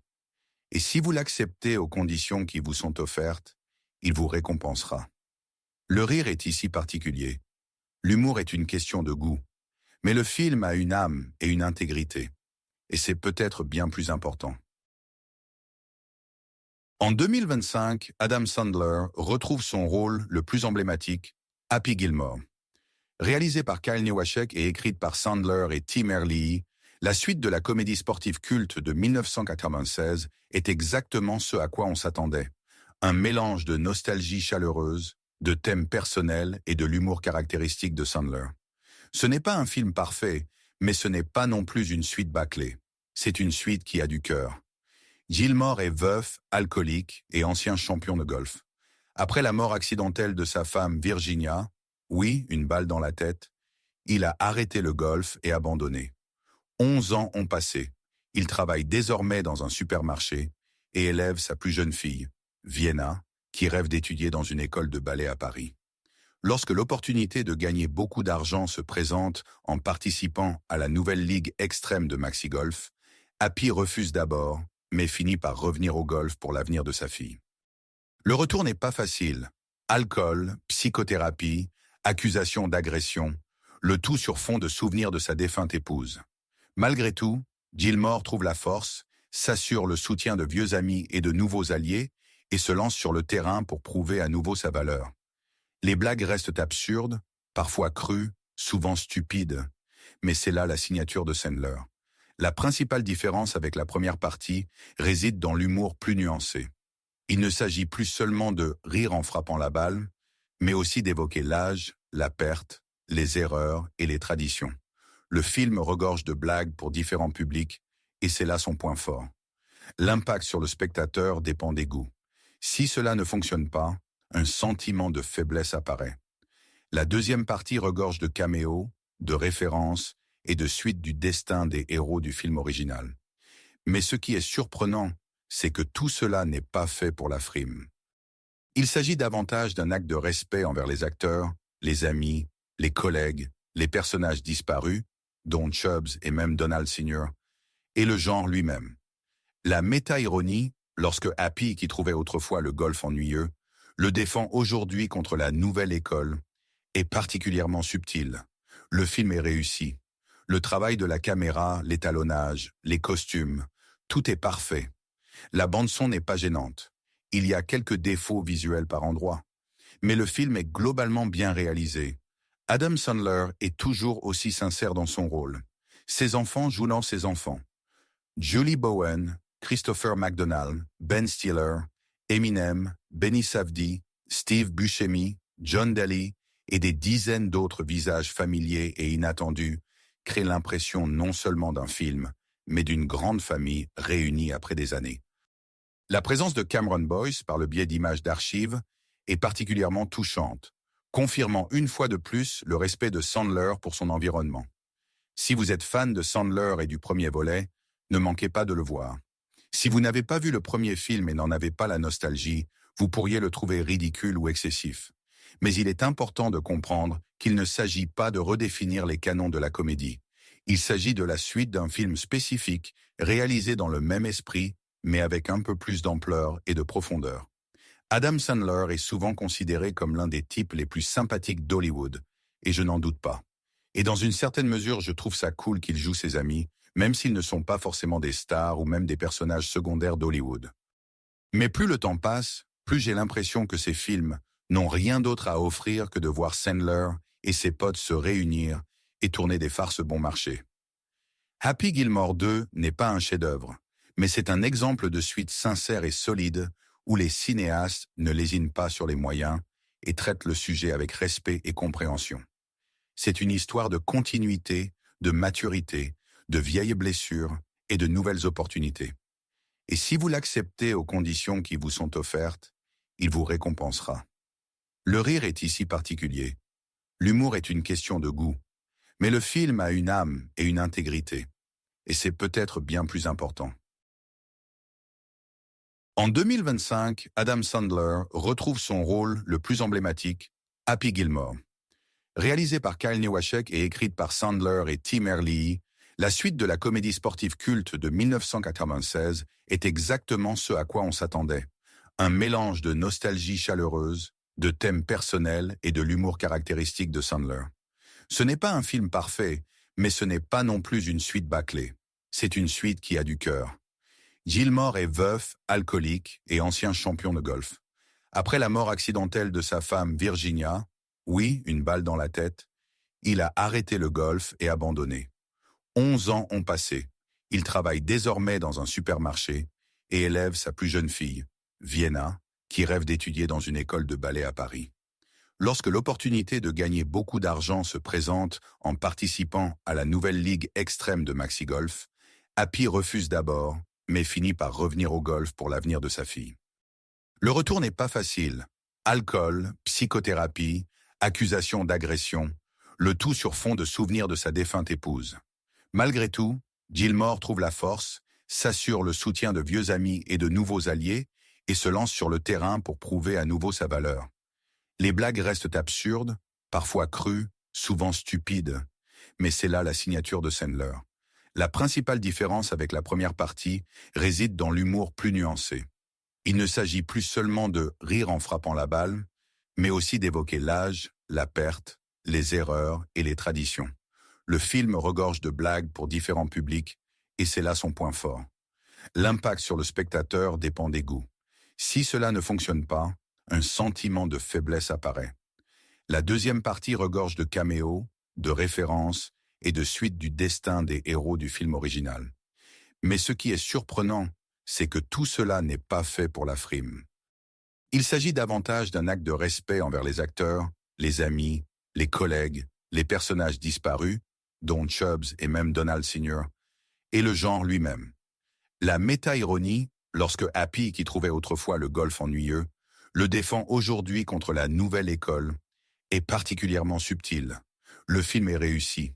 Et si vous l'acceptez aux conditions qui vous sont offertes, il vous récompensera. Le rire est ici particulier. L'humour est une question de goût. Mais le film a une âme et une intégrité. Et c'est peut-être bien plus important. En 2025, Adam Sandler retrouve son rôle le plus emblématique, Happy Gilmore. Réalisé par Kyle Newaschek et écrite par Sandler et Tim Herlihy, la suite de la comédie sportive culte de 1996 est exactement ce à quoi on s'attendait. Un mélange de nostalgie chaleureuse, de thèmes personnels et de l'humour caractéristique de Sandler. Ce n'est pas un film parfait, mais ce n'est pas non plus une suite bâclée. C'est une suite qui a du cœur. Gilmore est veuf, alcoolique et ancien champion de golf. Après la mort accidentelle de sa femme Virginia, oui, une balle dans la tête, il a arrêté le golf et abandonné. 11 ans ont passé. Il travaille désormais dans un supermarché et élève sa plus jeune fille, Vienna, qui rêve d'étudier dans une école de ballet à Paris. Lorsque l'opportunité de gagner beaucoup d'argent se présente en participant à la nouvelle ligue extrême de Maxi Golf, Happy refuse d'abord, mais finit par revenir au golf pour l'avenir de sa fille. Le retour n'est pas facile. Alcool, psychothérapie, accusations d'agression, le tout sur fond de souvenirs de sa défunte épouse. Malgré tout, Gilmore trouve la force, s'assure le soutien de vieux amis et de nouveaux alliés et se lance sur le terrain pour prouver à nouveau sa valeur. Les blagues restent absurdes, parfois crues, souvent stupides, mais c'est là la signature de Sandler. La principale différence avec la première partie réside dans l'humour plus nuancé. Il ne s'agit plus seulement de rire en frappant la balle, mais aussi d'évoquer l'âge, la perte, les erreurs et les traditions. Le film regorge de blagues pour différents publics, et c'est là son point fort. L'impact sur le spectateur dépend des goûts. Si cela ne fonctionne pas, un sentiment de faiblesse apparaît. La deuxième partie regorge de caméos, de références et de suites du destin des héros du film original. Mais ce qui est surprenant, c'est que tout cela n'est pas fait pour la frime. Il s'agit davantage d'un acte de respect envers les acteurs, les amis, les collègues, les personnages disparus, dont Chubbs et même Donald Sr., et le genre lui-même. La méta-ironie, lorsque Happy, qui trouvait autrefois le golf ennuyeux, le défend aujourd'hui contre la nouvelle école, est particulièrement subtile. Le film est réussi. Le travail de la caméra, l'étalonnage, les costumes, tout est parfait. La bande-son n'est pas gênante. Il y a quelques défauts visuels par endroits. Mais le film est globalement bien réalisé. Adam Sandler est toujours aussi sincère dans son rôle. Ses enfants jouent dans ses enfants. Julie Bowen, Christopher McDonald, Ben Stiller, Eminem, Benny Safdie, Steve Buscemi, John Daly et des dizaines d'autres visages familiers et inattendus créent l'impression non seulement d'un film, mais d'une grande famille réunie après des années. La présence de Cameron Boyce, par le biais d'images d'archives, est particulièrement touchante, confirmant une fois de plus le respect de Sandler pour son environnement. Si vous êtes fan de Sandler et du premier volet, ne manquez pas de le voir. Si vous n'avez pas vu le premier film et n'en avez pas la nostalgie, vous pourriez le trouver ridicule ou excessif. Mais il est important de comprendre qu'il ne s'agit pas de redéfinir les canons de la comédie. Il s'agit de la suite d'un film spécifique, réalisé dans le même esprit, mais avec un peu plus d'ampleur et de profondeur. Adam Sandler est souvent considéré comme l'un des types les plus sympathiques d'Hollywood, et je n'en doute pas. Et dans une certaine mesure, je trouve ça cool qu'il joue ses amis, même s'ils ne sont pas forcément des stars ou même des personnages secondaires d'Hollywood. Mais plus le temps passe, plus j'ai l'impression que ces films n'ont rien d'autre à offrir que de voir Sandler et ses potes se réunir et tourner des farces bon marché. Happy Gilmore 2 n'est pas un chef-d'œuvre, mais c'est un exemple de suite sincère et solide où les cinéastes ne lésinent pas sur les moyens et traitent le sujet avec respect et compréhension. C'est une histoire de continuité, de maturité, de vieilles blessures et de nouvelles opportunités. Et si vous l'acceptez aux conditions qui vous sont offertes, il vous récompensera. Le rire est ici particulier. L'humour est une question de goût. Mais le film a une âme et une intégrité. Et c'est peut-être bien plus important. En 2025, Adam Sandler retrouve son rôle le plus emblématique, Happy Gilmore. Réalisé par Kyle Newaschek et écrite par Sandler et Tim Herlihy, la suite de la comédie sportive culte de 1996 est exactement ce à quoi on s'attendait. Un mélange de nostalgie chaleureuse, de thèmes personnels et de l'humour caractéristique de Sandler. Ce n'est pas un film parfait, mais ce n'est pas non plus une suite bâclée. C'est une suite qui a du cœur. Gilmore est veuf, alcoolique et ancien champion de golf. Après la mort accidentelle de sa femme Virginia, oui, une balle dans la tête, il a arrêté le golf et abandonné. 11 ans ont passé. Il travaille désormais dans un supermarché et élève sa plus jeune fille, Vienna, qui rêve d'étudier dans une école de ballet à Paris. Lorsque l'opportunité de gagner beaucoup d'argent se présente en participant à la nouvelle ligue extrême de Maxi Golf, Happy refuse d'abord, mais finit par revenir au golf pour l'avenir de sa fille. Le retour n'est pas facile. Alcool, psychothérapie, accusations d'agression, le tout sur fond de souvenirs de sa défunte épouse. Malgré tout, Gilmore trouve la force, s'assure le soutien de vieux amis et de nouveaux alliés et se lance sur le terrain pour prouver à nouveau sa valeur. Les blagues restent absurdes, parfois crues, souvent stupides, mais c'est là la signature de Sandler. La principale différence avec la première partie réside dans l'humour plus nuancé. Il ne s'agit plus seulement de rire en frappant la balle, mais aussi d'évoquer l'âge, la perte, les erreurs et les traditions. Le film regorge de blagues pour différents publics, et c'est là son point fort. L'impact sur le spectateur dépend des goûts. Si cela ne fonctionne pas, un sentiment de faiblesse apparaît. La deuxième partie regorge de caméos, de références et de suites du destin des héros du film original. Mais ce qui est surprenant, c'est que tout cela n'est pas fait pour la frime. Il s'agit davantage d'un acte de respect envers les acteurs, les amis, les collègues, les personnages disparus, dont Chubbs et même Donald Sr., et le genre lui-même. La méta-ironie, lorsque Happy, qui trouvait autrefois le golf ennuyeux, le défend aujourd'hui contre la nouvelle école, est particulièrement subtile. Le film est réussi.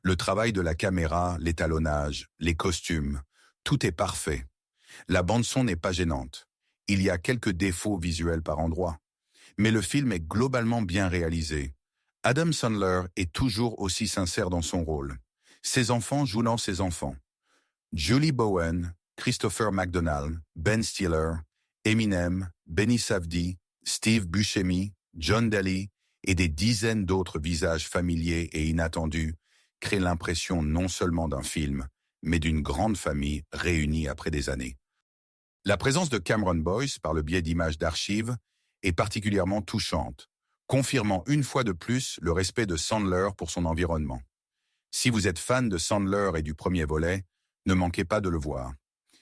Le travail de la caméra, l'étalonnage, les costumes, tout est parfait. La bande-son n'est pas gênante. Il y a quelques défauts visuels par endroits. Mais le film est globalement bien réalisé. Adam Sandler est toujours aussi sincère dans son rôle. Ses enfants jouent dans ses enfants. Julie Bowen, Christopher McDonald, Ben Stiller, Eminem, Benny Safdie, Steve Buscemi, John Daly et des dizaines d'autres visages familiers et inattendus créent l'impression non seulement d'un film, mais d'une grande famille réunie après des années. La présence de Cameron Boyce, par le biais d'images d'archives, est particulièrement touchante, confirmant une fois de plus le respect de Sandler pour son environnement. Si vous êtes fan de Sandler et du premier volet, ne manquez pas de le voir.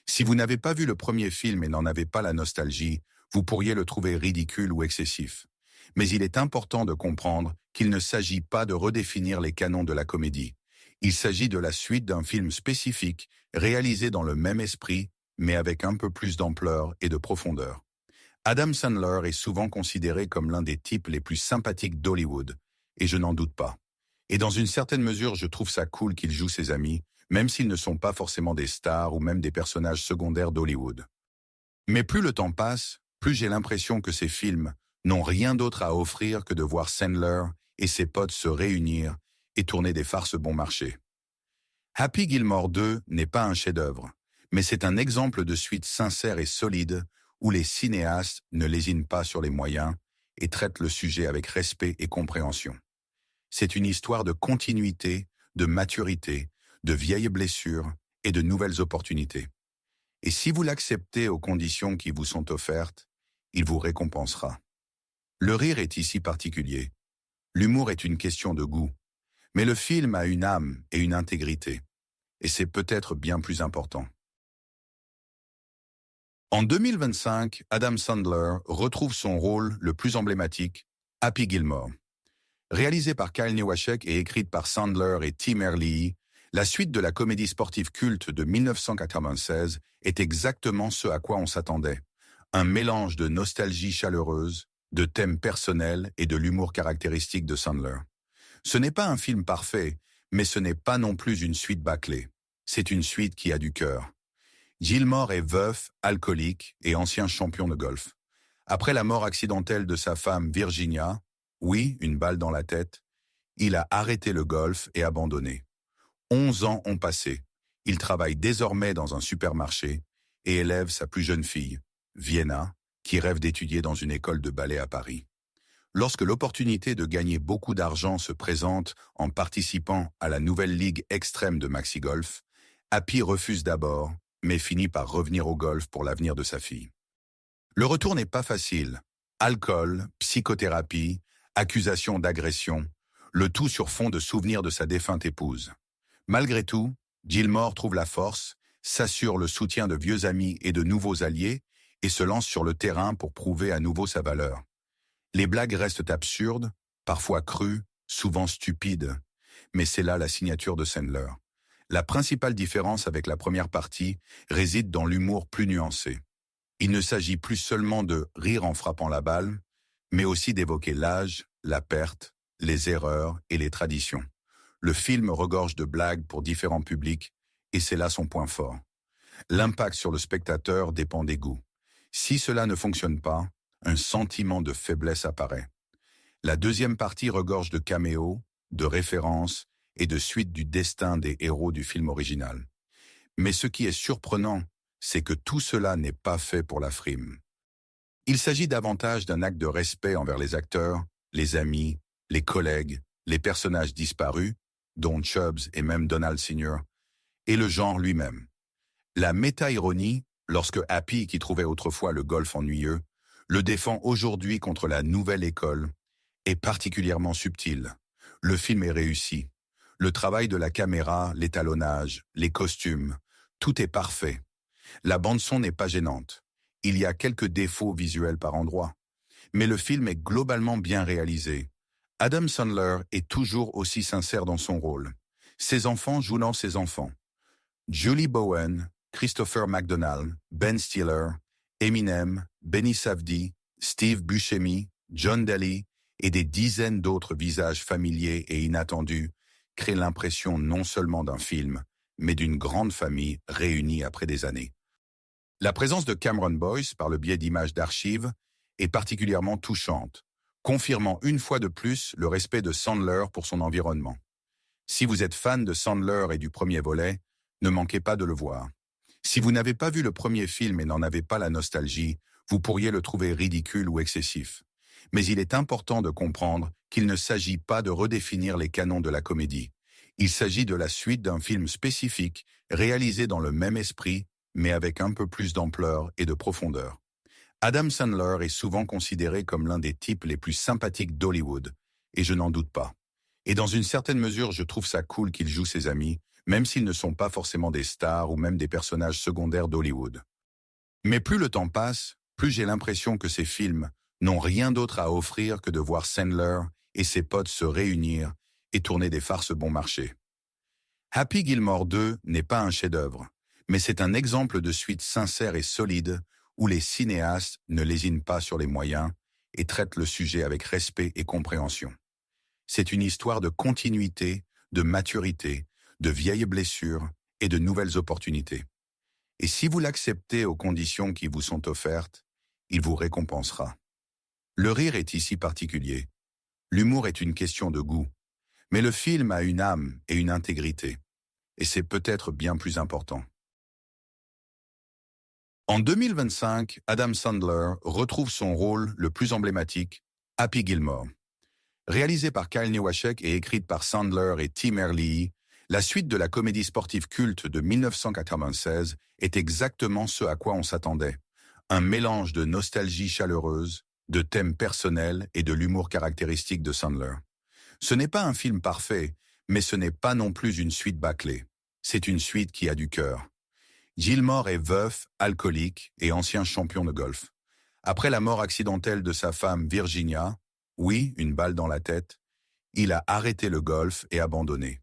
Si vous n'avez pas vu le premier film et n'en avez pas la nostalgie, vous pourriez le trouver ridicule ou excessif. Mais il est important de comprendre qu'il ne s'agit pas de redéfinir les canons de la comédie. Il s'agit de la suite d'un film spécifique, réalisé dans le même esprit, mais avec un peu plus d'ampleur et de profondeur. Adam Sandler est souvent considéré comme l'un des types les plus sympathiques d'Hollywood, et je n'en doute pas. Et dans une certaine mesure, je trouve ça cool qu'il joue ses amis, même s'ils ne sont pas forcément des stars ou même des personnages secondaires d'Hollywood. Mais plus le temps passe, plus j'ai l'impression que ces films n'ont rien d'autre à offrir que de voir Sandler et ses potes se réunir et tourner des farces bon marché. Happy Gilmore 2 n'est pas un chef-d'œuvre, mais c'est un exemple de suite sincère et solide où les cinéastes ne lésinent pas sur les moyens et traitent le sujet avec respect et compréhension. C'est une histoire de continuité, de maturité, de vieilles blessures et de nouvelles opportunités. Et si vous l'acceptez aux conditions qui vous sont offertes, il vous récompensera. Le rire est ici particulier. L'humour est une question de goût. Mais le film a une âme et une intégrité. Et c'est peut-être bien plus important. En 2025, Adam Sandler retrouve son rôle le plus emblématique, Happy Gilmore. Réalisé par Kyle Newaschek et écrite par Sandler et Tim Herlihy, la suite de la comédie sportive culte de 1996 est exactement ce à quoi on s'attendait. Un mélange de nostalgie chaleureuse, de thèmes personnels et de l'humour caractéristique de Sandler. Ce n'est pas un film parfait, mais ce n'est pas non plus une suite bâclée. C'est une suite qui a du cœur. Gilmore est veuf, alcoolique et ancien champion de golf. Après la mort accidentelle de sa femme Virginia, oui, une balle dans la tête, il a arrêté le golf et abandonné. 11 ans ont passé. Il travaille désormais dans un supermarché et élève sa plus jeune fille, Vienna, qui rêve d'étudier dans une école de ballet à Paris. Lorsque l'opportunité de gagner beaucoup d'argent se présente en participant à la nouvelle ligue extrême de Maxi Golf, Happy refuse d'abord, mais finit par revenir au golf pour l'avenir de sa fille. Le retour n'est pas facile. Alcool, psychothérapie, accusations d'agression, le tout sur fond de souvenirs de sa défunte épouse. Malgré tout, Gilmore trouve la force, s'assure le soutien de vieux amis et de nouveaux alliés et se lance sur le terrain pour prouver à nouveau sa valeur. Les blagues restent absurdes, parfois crues, souvent stupides, mais c'est là la signature de Sandler. La principale différence avec la première partie réside dans l'humour plus nuancé. Il ne s'agit plus seulement de rire en frappant la balle, mais aussi d'évoquer l'âge, la perte, les erreurs et les traditions. Le film regorge de blagues pour différents publics, et c'est là son point fort. L'impact sur le spectateur dépend des goûts. Si cela ne fonctionne pas, un sentiment de faiblesse apparaît. La deuxième partie regorge de caméos, de références et de suites du destin des héros du film original. Mais ce qui est surprenant, c'est que tout cela n'est pas fait pour la frime. Il s'agit davantage d'un acte de respect envers les acteurs, les amis, les collègues, les personnages disparus, dont Chubbs et même Donald Sr., et le genre lui-même. La méta-ironie, lorsque Happy, qui trouvait autrefois le golf ennuyeux, le défend aujourd'hui contre la nouvelle école, est particulièrement subtile. Le film est réussi. Le travail de la caméra, l'étalonnage, les costumes, tout est parfait. La bande-son n'est pas gênante. Il y a quelques défauts visuels par endroits. Mais le film est globalement bien réalisé. Adam Sandler est toujours aussi sincère dans son rôle. Ses enfants jouent dans ses enfants. Julie Bowen, Christopher McDonald, Ben Stiller, Eminem, Benny Safdie, Steve Buscemi, John Daly et des dizaines d'autres visages familiers et inattendus créent l'impression non seulement d'un film, mais d'une grande famille réunie après des années. La présence de Cameron Boyce, par le biais d'images d'archives, est particulièrement touchante, confirmant une fois de plus le respect de Sandler pour son environnement. Si vous êtes fan de Sandler et du premier volet, ne manquez pas de le voir. Si vous n'avez pas vu le premier film et n'en avez pas la nostalgie, vous pourriez le trouver ridicule ou excessif. Mais il est important de comprendre qu'il ne s'agit pas de redéfinir les canons de la comédie. Il s'agit de la suite d'un film spécifique, réalisé dans le même esprit, mais avec un peu plus d'ampleur et de profondeur. Adam Sandler est souvent considéré comme l'un des types les plus sympathiques d'Hollywood, et je n'en doute pas. Et dans une certaine mesure, je trouve ça cool qu'il joue ses amis, même s'ils ne sont pas forcément des stars ou même des personnages secondaires d'Hollywood. Mais plus le temps passe, plus j'ai l'impression que ces films n'ont rien d'autre à offrir que de voir Sandler et ses potes se réunir et tourner des farces bon marché. Happy Gilmore 2 n'est pas un chef-d'œuvre, mais c'est un exemple de suite sincère et solide où les cinéastes ne lésinent pas sur les moyens et traitent le sujet avec respect et compréhension. C'est une histoire de continuité, de maturité, de vieilles blessures et de nouvelles opportunités. Et si vous l'acceptez aux conditions qui vous sont offertes, il vous récompensera. Le rire est ici particulier. L'humour est une question de goût. Mais le film a une âme et une intégrité. et c'est peut-être bien plus important. En 2025, Adam Sandler retrouve son rôle le plus emblématique, Happy Gilmore. Réalisé par Kyle Newaschek et écrite par Sandler et Tim Herlihy, la suite de la comédie sportive culte de 1996 est exactement ce à quoi on s'attendait. Un mélange de nostalgie chaleureuse, de thèmes personnels et de l'humour caractéristique de Sandler. Ce n'est pas un film parfait, mais ce n'est pas non plus une suite bâclée. C'est une suite qui a du cœur. Gilmore est veuf, alcoolique et ancien champion de golf. Après la mort accidentelle de sa femme Virginia, oui, une balle dans la tête, il a arrêté le golf et abandonné.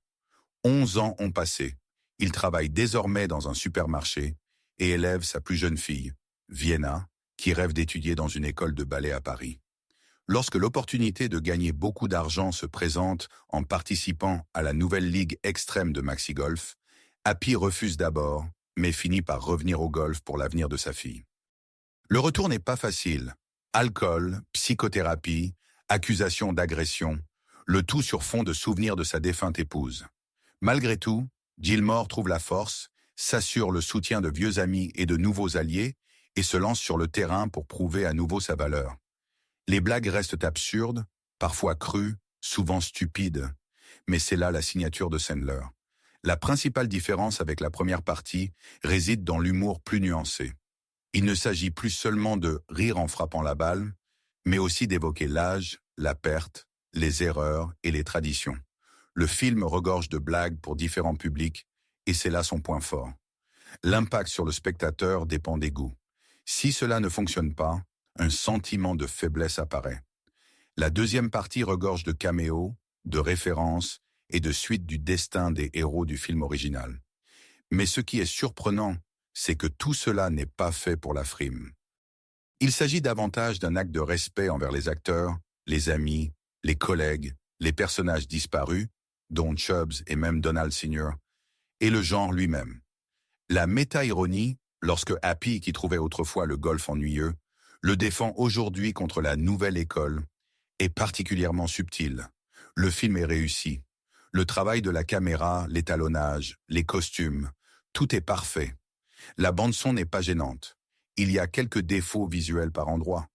11 ans ont passé. Il travaille désormais dans un supermarché et élève sa plus jeune fille, Vienna, qui rêve d'étudier dans une école de ballet à Paris. Lorsque l'opportunité de gagner beaucoup d'argent se présente en participant à la nouvelle ligue extrême de Maxi Golf, Happy refuse d'abord, mais finit par revenir au golf pour l'avenir de sa fille. Le retour n'est pas facile. Alcool, psychothérapie, accusations d'agression, le tout sur fond de souvenirs de sa défunte épouse. Malgré tout, Gilmore trouve la force, s'assure le soutien de vieux amis et de nouveaux alliés et se lance sur le terrain pour prouver à nouveau sa valeur. Les blagues restent absurdes, parfois crues, souvent stupides, mais c'est là la signature de Sandler. La principale différence avec la première partie réside dans l'humour plus nuancé. Il ne s'agit plus seulement de rire en frappant la balle, mais aussi d'évoquer l'âge, la perte, les erreurs et les traditions. Le film regorge de blagues pour différents publics, et c'est là son point fort. L'impact sur le spectateur dépend des goûts. Si cela ne fonctionne pas, un sentiment de faiblesse apparaît. La deuxième partie regorge de caméos, de références et de suites du destin des héros du film original. Mais ce qui est surprenant, c'est que tout cela n'est pas fait pour la frime. Il s'agit davantage d'un acte de respect envers les acteurs, les amis, les collègues, les personnages disparus, dont Chubbs et même Donald Sr., et le genre lui-même. La méta-ironie, lorsque Happy, qui trouvait autrefois le golf ennuyeux, le défend aujourd'hui contre la nouvelle école, est particulièrement subtile. Le film est réussi. Le travail de la caméra, l'étalonnage, les costumes, tout est parfait. La bande-son n'est pas gênante. Il y a quelques défauts visuels par endroits.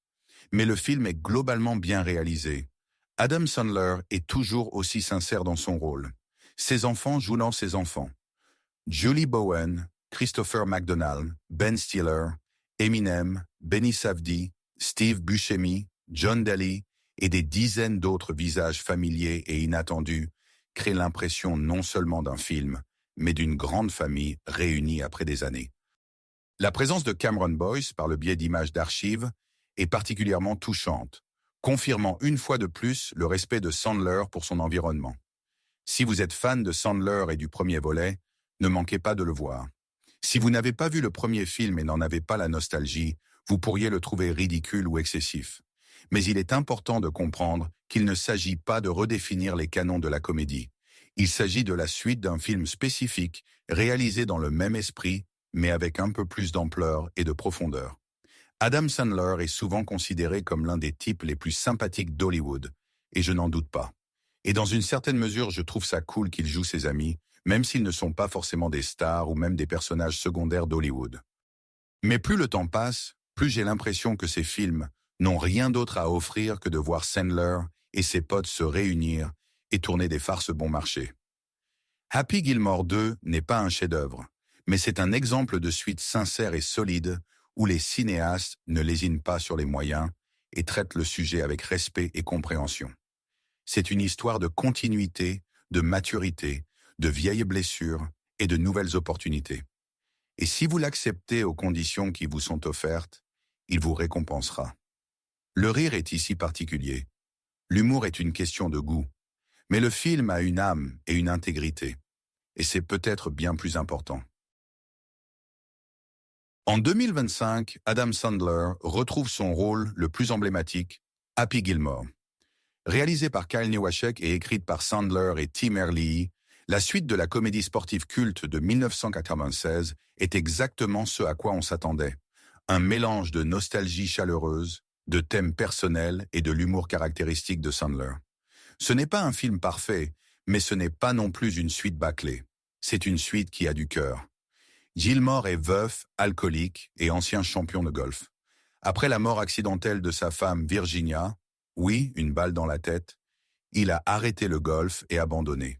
Mais le film est globalement bien réalisé. Adam Sandler est toujours aussi sincère dans son rôle. Ses enfants jouent dans ses enfants. Julie Bowen, Christopher McDonald, Ben Stiller, Eminem, Benny Safdie, Steve Buscemi, John Daly et des dizaines d'autres visages familiers et inattendus créent l'impression non seulement d'un film, mais d'une grande famille réunie après des années. La présence de Cameron Boyce, par le biais d'images d'archives, est particulièrement touchante, confirmant une fois de plus le respect de Sandler pour son environnement. Si vous êtes fan de Sandler et du premier volet, ne manquez pas de le voir. Si vous n'avez pas vu le premier film et n'en avez pas la nostalgie, vous pourriez le trouver ridicule ou excessif. Mais il est important de comprendre qu'il ne s'agit pas de redéfinir les canons de la comédie. Il s'agit de la suite d'un film spécifique, réalisé dans le même esprit, mais avec un peu plus d'ampleur et de profondeur. Adam Sandler est souvent considéré comme l'un des types les plus sympathiques d'Hollywood, et je n'en doute pas. Et dans une certaine mesure, je trouve ça cool qu'il joue ses amis, même s'ils ne sont pas forcément des stars ou même des personnages secondaires d'Hollywood. Mais plus le temps passe, plus j'ai l'impression que ces films n'ont rien d'autre à offrir que de voir Sandler et ses potes se réunir et tourner des farces bon marché. Happy Gilmore 2 n'est pas un chef-d'œuvre, mais c'est un exemple de suite sincère et solide où les cinéastes ne lésinent pas sur les moyens et traitent le sujet avec respect et compréhension. C'est une histoire de continuité, de maturité, de vieilles blessures et de nouvelles opportunités. Et si vous l'acceptez aux conditions qui vous sont offertes, il vous récompensera. Le rire est ici particulier. L'humour est une question de goût. Mais le film a une âme et une intégrité. Et c'est peut-être bien plus important. En 2025, Adam Sandler retrouve son rôle le plus emblématique, Happy Gilmore. Réalisé par Kyle Newaschek et écrite par Sandler et Tim Herlihy, la suite de la comédie sportive culte de 1996 est exactement ce à quoi on s'attendait. Un mélange de nostalgie chaleureuse, de thèmes personnels et de l'humour caractéristique de Sandler. Ce n'est pas un film parfait, mais ce n'est pas non plus une suite bâclée. C'est une suite qui a du cœur. Gilmore est veuf, alcoolique et ancien champion de golf. Après la mort accidentelle de sa femme Virginia, oui, une balle dans la tête, il a arrêté le golf et abandonné.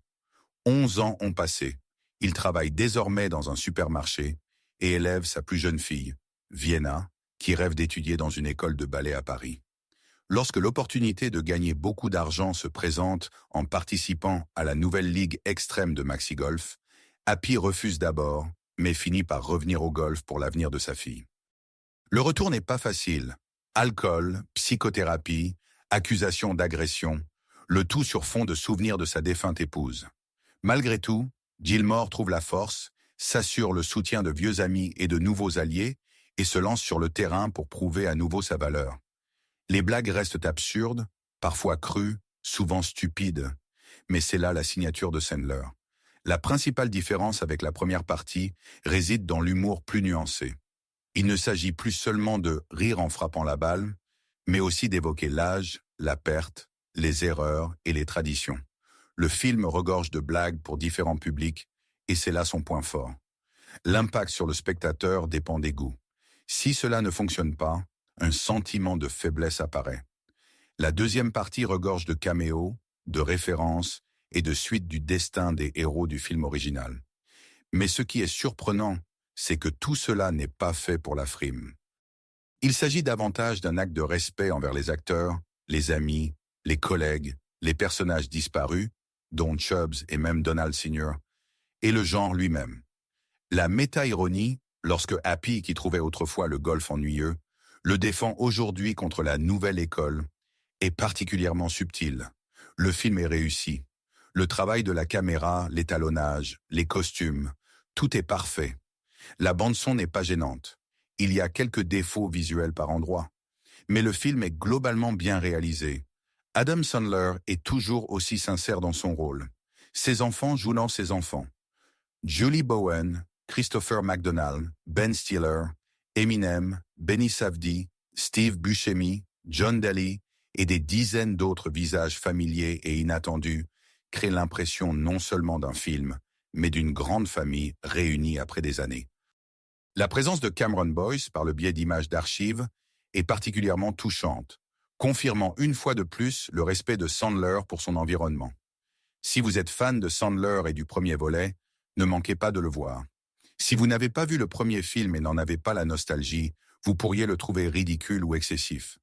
11 ans ont passé. Il travaille désormais dans un supermarché et élève sa plus jeune fille, Vienna, qui rêve d'étudier dans une école de ballet à Paris. Lorsque l'opportunité de gagner beaucoup d'argent se présente en participant à la nouvelle ligue extrême de Maxi Golf, Happy refuse d'abord, mais finit par revenir au golf pour l'avenir de sa fille. Le retour n'est pas facile. Alcool, psychothérapie, accusations d'agression, le tout sur fond de souvenirs de sa défunte épouse. Malgré tout, Gilmore trouve la force, s'assure le soutien de vieux amis et de nouveaux alliés et se lance sur le terrain pour prouver à nouveau sa valeur. Les blagues restent absurdes, parfois crues, souvent stupides, mais c'est là la signature de Sandler. La principale différence avec la première partie réside dans l'humour plus nuancé. Il ne s'agit plus seulement de rire en frappant la balle, mais aussi d'évoquer l'âge, la perte, les erreurs et les traditions. Le film regorge de blagues pour différents publics, et c'est là son point fort. L'impact sur le spectateur dépend des goûts. Si cela ne fonctionne pas, un sentiment de faiblesse apparaît. La deuxième partie regorge de caméos, de références et de suites du destin des héros du film original. Mais ce qui est surprenant, c'est que tout cela n'est pas fait pour la frime. Il s'agit davantage d'un acte de respect envers les acteurs, les amis, les collègues, les personnages disparus, dont Chubbs et même Donald Sr., et le genre lui-même. La méta-ironie, lorsque Happy, qui trouvait autrefois le golf ennuyeux, le défend aujourd'hui contre la nouvelle école, est particulièrement subtile. Le film est réussi. Le travail de la caméra, l'étalonnage, les costumes, tout est parfait. La bande-son n'est pas gênante. Il y a quelques défauts visuels par endroits. Mais le film est globalement bien réalisé. Adam Sandler est toujours aussi sincère dans son rôle. Ses enfants jouent dans ses enfants. Julie Bowen, Christopher McDonald, Ben Stiller, Eminem, Benny Safdie, Steve Buscemi, John Daly et des dizaines d'autres visages familiers et inattendus créent l'impression non seulement d'un film, mais d'une grande famille réunie après des années. La présence de Cameron Boyce, par le biais d'images d'archives, est particulièrement touchante, confirmant une fois de plus le respect de Sandler pour son environnement. Si vous êtes fan de Sandler et du premier volet, ne manquez pas de le voir. Si vous n'avez pas vu le premier film et n'en avez pas la nostalgie, vous pourriez le trouver ridicule ou excessif.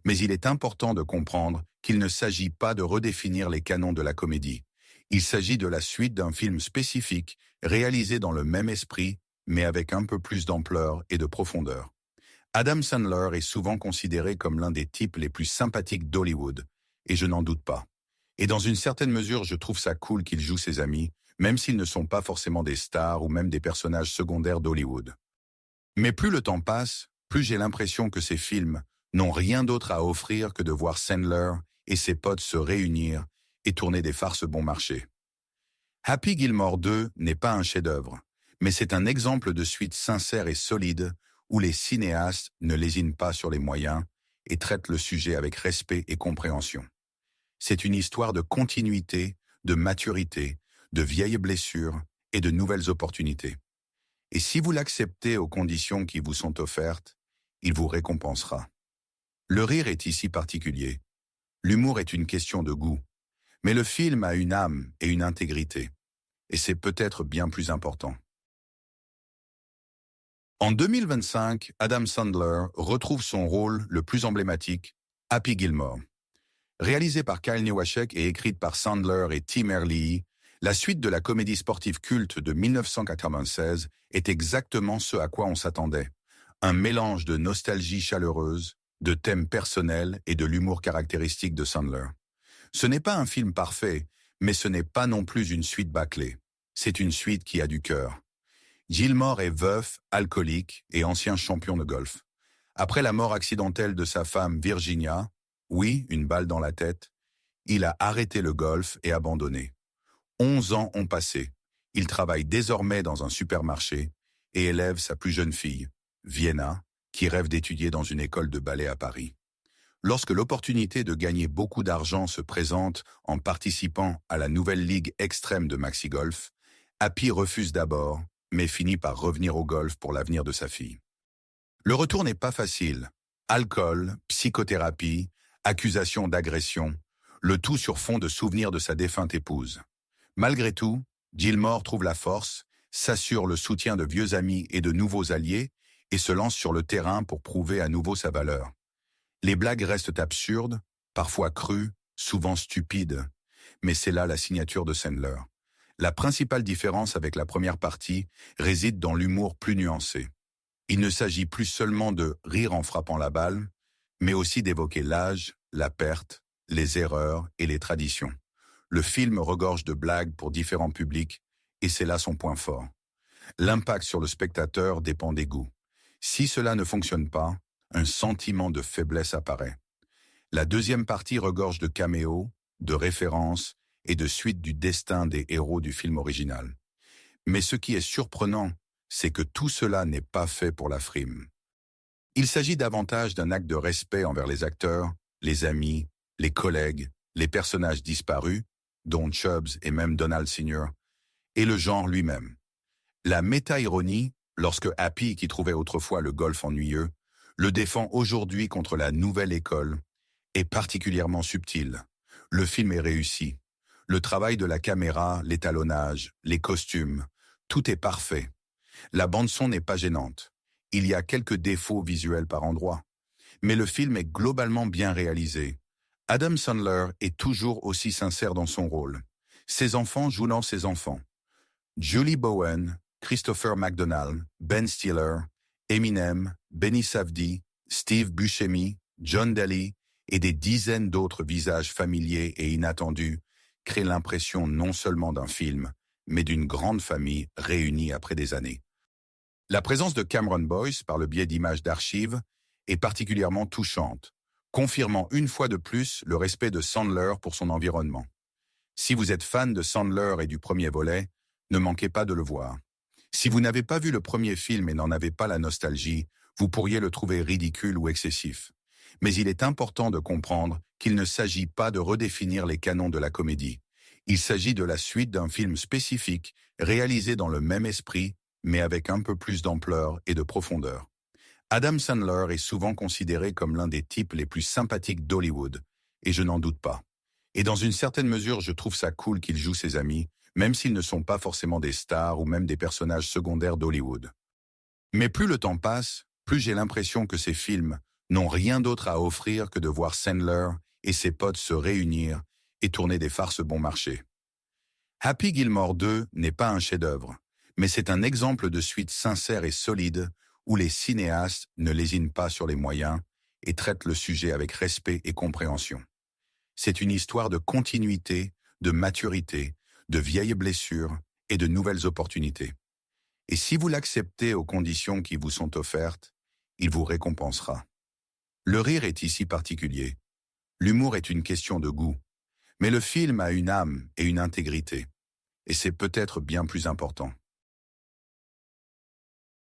Mais il est important de comprendre qu'il ne s'agit pas de redéfinir les canons de la comédie. Il s'agit de la suite d'un film spécifique, réalisé dans le même esprit, mais avec un peu plus d'ampleur et de profondeur. Adam Sandler est souvent considéré comme l'un des types les plus sympathiques d'Hollywood, et je n'en doute pas. Et dans une certaine mesure, je trouve ça cool qu'il joue ses amis, même s'ils ne sont pas forcément des stars ou même des personnages secondaires d'Hollywood. Mais plus le temps passe, plus j'ai l'impression que ces films n'ont rien d'autre à offrir que de voir Sandler et ses potes se réunir et tourner des farces bon marché. Happy Gilmore 2 n'est pas un chef-d'œuvre, mais c'est un exemple de suite sincère et solide où les cinéastes ne lésinent pas sur les moyens et traitent le sujet avec respect et compréhension. C'est une histoire de continuité, de maturité, de vieilles blessures et de nouvelles opportunités. Et si vous l'acceptez aux conditions qui vous sont offertes, il vous récompensera. Le rire est ici particulier. L'humour est une question de goût. Mais le film a une âme et une intégrité. Et c'est peut-être bien plus important. En 2025, Adam Sandler retrouve son rôle le plus emblématique, Happy Gilmore. Réalisé par Kyle Newaschek et écrite par Sandler et Tim Herlihy, la suite de la comédie sportive culte de 1996 est exactement ce à quoi on s'attendait. Un mélange de nostalgie chaleureuse, de thèmes personnels et de l'humour caractéristique de Sandler. Ce n'est pas un film parfait, mais ce n'est pas non plus une suite bâclée. C'est une suite qui a du cœur. Gilmore est veuf, alcoolique et ancien champion de golf. Après la mort accidentelle de sa femme Virginia, oui, une balle dans la tête, il a arrêté le golf et abandonné. 11 ans ont passé. Il travaille désormais dans un supermarché et élève sa plus jeune fille, Vienna, qui rêve d'étudier dans une école de ballet à Paris. Lorsque l'opportunité de gagner beaucoup d'argent se présente en participant à la nouvelle ligue extrême de Maxi Golf, Happy refuse d'abord, mais finit par revenir au golf pour l'avenir de sa fille. Le retour n'est pas facile. Alcool, psychothérapie, accusation d'agression, le tout sur fond de souvenirs de sa défunte épouse. Malgré tout, Gilmore trouve la force, s'assure le soutien de vieux amis et de nouveaux alliés et se lance sur le terrain pour prouver à nouveau sa valeur. Les blagues restent absurdes, parfois crues, souvent stupides, mais c'est là la signature de Sandler. La principale différence avec la première partie réside dans l'humour plus nuancé. Il ne s'agit plus seulement de rire en frappant la balle, mais aussi d'évoquer l'âge, la perte, les erreurs et les traditions. Le film regorge de blagues pour différents publics, et c'est là son point fort. L'impact sur le spectateur dépend des goûts. Si cela ne fonctionne pas, un sentiment de faiblesse apparaît. La deuxième partie regorge de caméos, de références et de suites du destin des héros du film original. Mais ce qui est surprenant, c'est que tout cela n'est pas fait pour la frime. Il s'agit davantage d'un acte de respect envers les acteurs, les amis, les collègues, les personnages disparus, dont Chubbs et même Donald Sr., et le genre lui-même. La méta-ironie, lorsque Happy, qui trouvait autrefois le golf ennuyeux, le défend aujourd'hui contre la nouvelle école, est particulièrement subtile. Le film est réussi. Le travail de la caméra, l'étalonnage, les costumes, tout est parfait. La bande-son n'est pas gênante. Il y a quelques défauts visuels par endroits. Mais le film est globalement bien réalisé. Adam Sandler est toujours aussi sincère dans son rôle. Ses enfants jouent dans ses enfants. Julie Bowen, Christopher McDonald, Ben Stiller, Eminem, Benny Safdie, Steve Buscemi, John Daly et des dizaines d'autres visages familiers et inattendus créent l'impression non seulement d'un film, mais d'une grande famille réunie après des années. La présence de Cameron Boyce, par le biais d'images d'archives, est particulièrement touchante, confirmant une fois de plus le respect de Sandler pour son environnement. Si vous êtes fan de Sandler et du premier volet, ne manquez pas de le voir. Si vous n'avez pas vu le premier film et n'en avez pas la nostalgie, vous pourriez le trouver ridicule ou excessif. Mais il est important de comprendre qu'il ne s'agit pas de redéfinir les canons de la comédie. Il s'agit de la suite d'un film spécifique, réalisé dans le même esprit, mais avec un peu plus d'ampleur et de profondeur. Adam Sandler est souvent considéré comme l'un des types les plus sympathiques d'Hollywood, et je n'en doute pas. Et dans une certaine mesure, je trouve ça cool qu'il joue ses amis, même s'ils ne sont pas forcément des stars ou même des personnages secondaires d'Hollywood. Mais plus le temps passe, plus j'ai l'impression que ces films n'ont rien d'autre à offrir que de voir Sandler et ses potes se réunir et tourner des farces bon marché. Happy Gilmore 2 n'est pas un chef-d'œuvre, mais c'est un exemple de suite sincère et solide où les cinéastes ne lésinent pas sur les moyens et traitent le sujet avec respect et compréhension. C'est une histoire de continuité, de maturité, de vieilles blessures et de nouvelles opportunités. Et si vous l'acceptez aux conditions qui vous sont offertes, il vous récompensera. Le rire est ici particulier. L'humour est une question de goût. Mais le film a une âme et une intégrité. Et c'est peut-être bien plus important.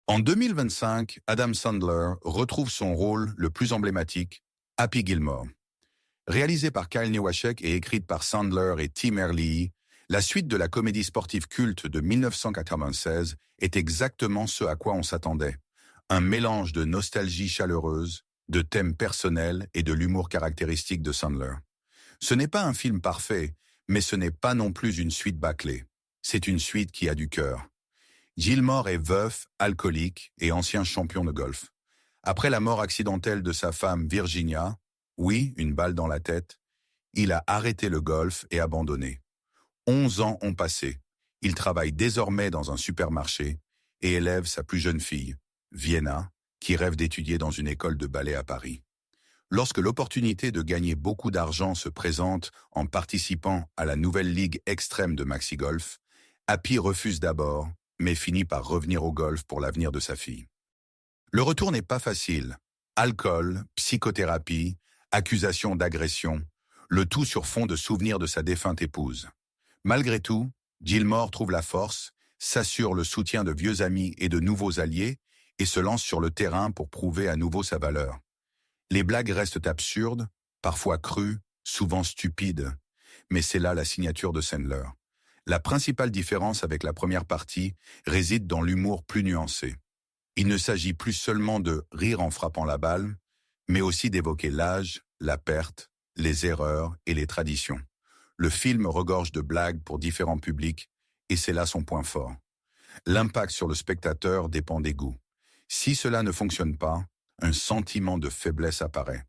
En 2025, Adam Sandler retrouve son rôle le plus emblématique, Happy Gilmore. Réalisé par Kyle Newacek et écrite par Sandler et Tim Herlihy, la suite de la comédie sportive culte de 1996 est exactement ce à quoi on s'attendait. Un mélange de nostalgie chaleureuse, de thèmes personnels et de l'humour caractéristique de Sandler. Ce n'est pas un film parfait, mais ce n'est pas non plus une suite bâclée. C'est une suite qui a du cœur. Gilmore est veuf, alcoolique et ancien champion de golf. Après la mort accidentelle de sa femme Virginia, oui, une balle dans la tête, il a arrêté le golf et abandonné. 11 ans ont passé. Il travaille désormais dans un supermarché et élève sa plus jeune fille, Vienna, qui rêve d'étudier dans une école de ballet à Paris. Lorsque l'opportunité de gagner beaucoup d'argent se présente en participant à la nouvelle ligue extrême de Maxi Golf, Happy refuse d'abord, mais finit par revenir au golf pour l'avenir de sa fille. Le retour n'est pas facile. Alcool, psychothérapie, accusation d'agression, le tout sur fond de souvenirs de sa défunte épouse. Malgré tout, Gilmore trouve la force, s'assure le soutien de vieux amis et de nouveaux alliés et se lance sur le terrain pour prouver à nouveau sa valeur. Les blagues restent absurdes, parfois crues, souvent stupides, mais c'est là la signature de Sandler. La principale différence avec la première partie réside dans l'humour plus nuancé. Il ne s'agit plus seulement de rire en frappant la balle, mais aussi d'évoquer l'âge, la perte, les erreurs et les traditions. Le film regorge de blagues pour différents publics, et c'est là son point fort. L'impact sur le spectateur dépend des goûts. Si cela ne fonctionne pas, un sentiment de faiblesse apparaît.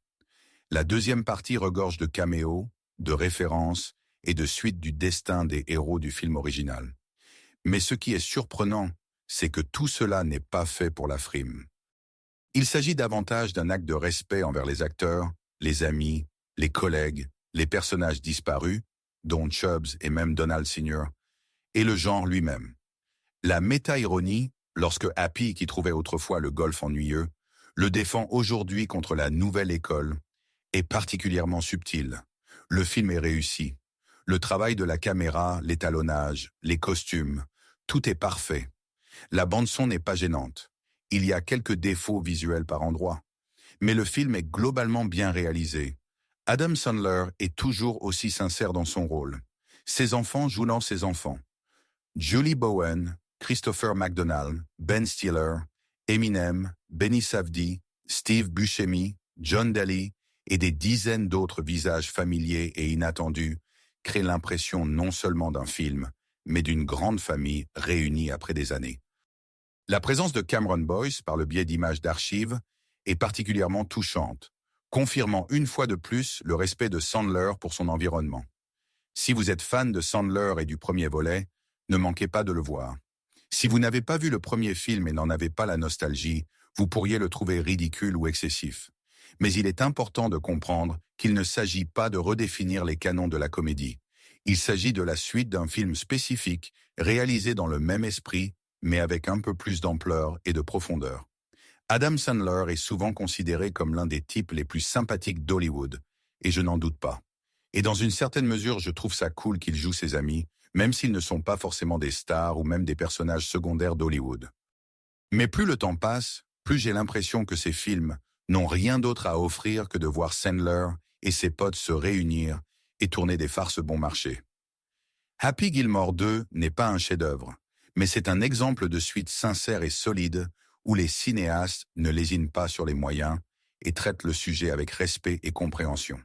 La deuxième partie regorge de caméos, de références et de suites du destin des héros du film original. Mais ce qui est surprenant, c'est que tout cela n'est pas fait pour la frime. Il s'agit davantage d'un acte de respect envers les acteurs, les amis, les collègues, les personnages disparus, dont Chubbs et même Donald Sr., et le genre lui-même. La méta-ironie, lorsque Happy, qui trouvait autrefois le golf ennuyeux, le défend aujourd'hui contre la nouvelle école, est particulièrement subtile. Le film est réussi. Le travail de la caméra, l'étalonnage, les costumes, tout est parfait. La bande-son n'est pas gênante. Il y a quelques défauts visuels par endroits. Mais le film est globalement bien réalisé. Adam Sandler est toujours aussi sincère dans son rôle. Ses enfants jouent dans ses enfants. Julie Bowen, Christopher McDonald, Ben Stiller, Eminem, Benny Safdie, Steve Buscemi, John Daly et des dizaines d'autres visages familiers et inattendus créent l'impression non seulement d'un film, mais d'une grande famille réunie après des années. La présence de Cameron Boyce, par le biais d'images d'archives, est particulièrement touchante, confirmant une fois de plus le respect de Sandler pour son environnement. Si vous êtes fan de Sandler et du premier volet, ne manquez pas de le voir. Si vous n'avez pas vu le premier film et n'en avez pas la nostalgie, vous pourriez le trouver ridicule ou excessif. Mais il est important de comprendre qu'il ne s'agit pas de redéfinir les canons de la comédie. Il s'agit de la suite d'un film spécifique, réalisé dans le même esprit, mais avec un peu plus d'ampleur et de profondeur. Adam Sandler est souvent considéré comme l'un des types les plus sympathiques d'Hollywood, et je n'en doute pas. Et dans une certaine mesure, je trouve ça cool qu'il joue ses amis, même s'ils ne sont pas forcément des stars ou même des personnages secondaires d'Hollywood. Mais plus le temps passe, plus j'ai l'impression que ces films n'ont rien d'autre à offrir que de voir Sandler et ses potes se réunir et tourner des farces bon marché. Happy Gilmore 2 n'est pas un chef-d'œuvre, mais c'est un exemple de suite sincère et solide où les cinéastes ne lésinent pas sur les moyens et traitent le sujet avec respect et compréhension.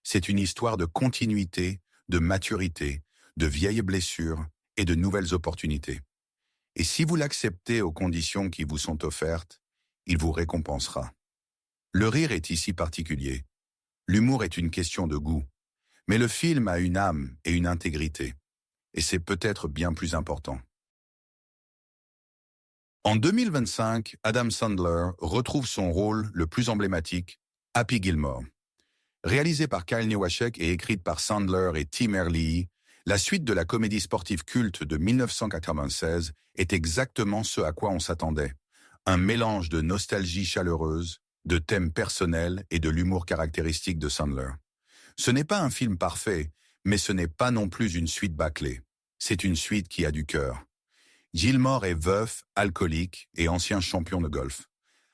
C'est une histoire de continuité, de maturité, de vieilles blessures et de nouvelles opportunités. Et si vous l'acceptez aux conditions qui vous sont offertes, il vous récompensera. Le rire est ici particulier. L'humour est une question de goût. Mais le film a une âme et une intégrité. Et c'est peut-être bien plus important. En 2025, Adam Sandler retrouve son rôle le plus emblématique, Happy Gilmore. Réalisé par Kyle Newaschek et écrite par Sandler et Tim Herlihy, la suite de la comédie sportive culte de 1996 est exactement ce à quoi on s'attendait. Un mélange de nostalgie chaleureuse, de thèmes personnels et de l'humour caractéristique de Sandler. Ce n'est pas un film parfait, mais ce n'est pas non plus une suite bâclée. C'est une suite qui a du cœur. Gilmore est veuf, alcoolique et ancien champion de golf.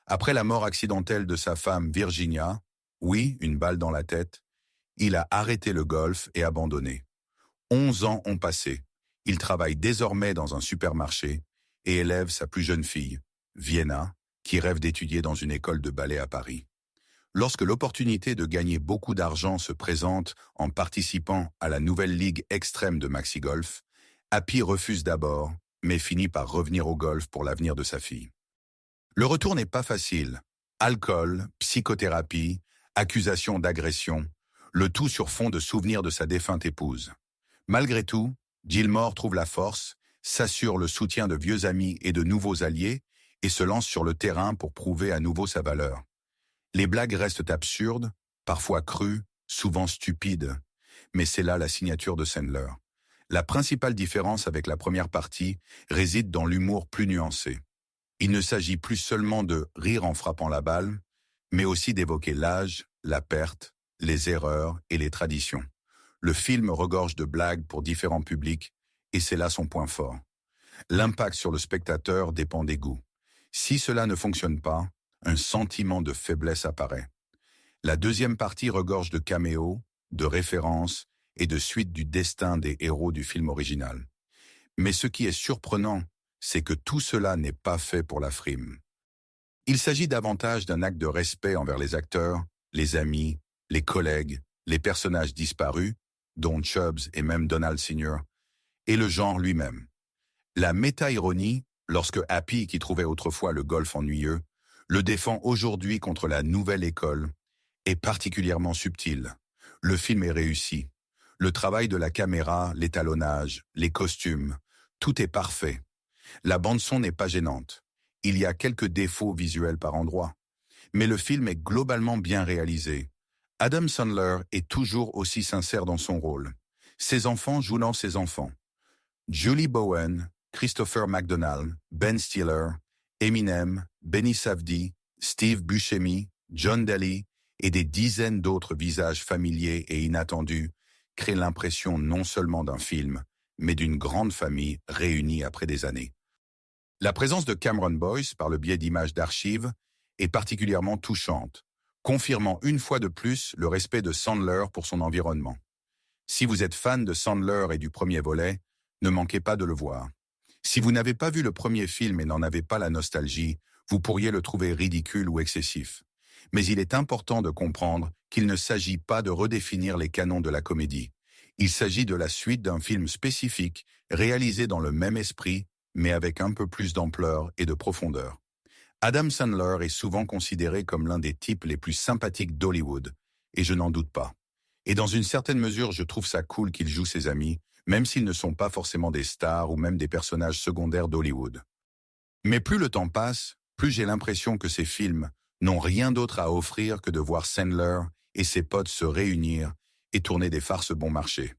Après la mort accidentelle de sa femme Virginia, oui, une balle dans la tête, il a arrêté le golf et abandonné. 11 ans ont passé. Il travaille désormais dans un supermarché et élève sa plus jeune fille, Vienna, qui rêve d'étudier dans une école de ballet à Paris. Lorsque l'opportunité de gagner beaucoup d'argent se présente en participant à la nouvelle ligue extrême de Maxi Golf, Happy refuse d'abord, mais finit par revenir au golf pour l'avenir de sa fille. Le retour n'est pas facile. Alcool, psychothérapie, accusations d'agression, le tout sur fond de souvenirs de sa défunte épouse. Malgré tout, Gilmore trouve la force, s'assure le soutien de vieux amis et de nouveaux alliés et se lance sur le terrain pour prouver à nouveau sa valeur. Les blagues restent absurdes, parfois crues, souvent stupides, mais c'est là la signature de Sandler. La principale différence avec la première partie réside dans l'humour plus nuancé. Il ne s'agit plus seulement de rire en frappant la balle, mais aussi d'évoquer l'âge, la perte, les erreurs et les traditions. Le film regorge de blagues pour différents publics, et c'est là son point fort. L'impact sur le spectateur dépend des goûts. Si cela ne fonctionne pas, un sentiment de faiblesse apparaît. La deuxième partie regorge de caméos, de références et de suite du destin des héros du film original. Mais ce qui est surprenant, c'est que tout cela n'est pas fait pour la frime. Il s'agit davantage d'un acte de respect envers les acteurs, les amis, les collègues, les personnages disparus, dont Chubbs et même Donald Sr., et le genre lui-même. La méta-ironie, lorsque Happy, qui trouvait autrefois le golf ennuyeux, le défend aujourd'hui contre la nouvelle école, est particulièrement subtile. Le film est réussi. Le travail de la caméra, l'étalonnage, les costumes, tout est parfait. La bande-son n'est pas gênante. Il y a quelques défauts visuels par endroits. Mais le film est globalement bien réalisé. Adam Sandler est toujours aussi sincère dans son rôle. Ses enfants jouent dans ses enfants. Julie Bowen, Christopher McDonald, Ben Stiller, Eminem, Benny Safdie, Steve Buscemi, John Daly et des dizaines d'autres visages familiers et inattendus créent l'impression non seulement d'un film, mais d'une grande famille réunie après des années. La présence de Cameron Boyce, par le biais d'images d'archives, est particulièrement touchante, confirmant une fois de plus le respect de Sandler pour son environnement. Si vous êtes fan de Sandler et du premier volet, ne manquez pas de le voir. Si vous n'avez pas vu le premier film et n'en avez pas la nostalgie, vous pourriez le trouver ridicule ou excessif. Mais il est important de comprendre qu'il ne s'agit pas de redéfinir les canons de la comédie. Il s'agit de la suite d'un film spécifique, réalisé dans le même esprit, mais avec un peu plus d'ampleur et de profondeur. Adam Sandler est souvent considéré comme l'un des types les plus sympathiques d'Hollywood, et je n'en doute pas. Et dans une certaine mesure, je trouve ça cool qu'il joue ses amis, même s'ils ne sont pas forcément des stars ou même des personnages secondaires d'Hollywood. Mais plus le temps passe, plus j'ai l'impression que ces films n'ont rien d'autre à offrir que de voir Sandler et ses potes se réunir et tourner des farces bon marché.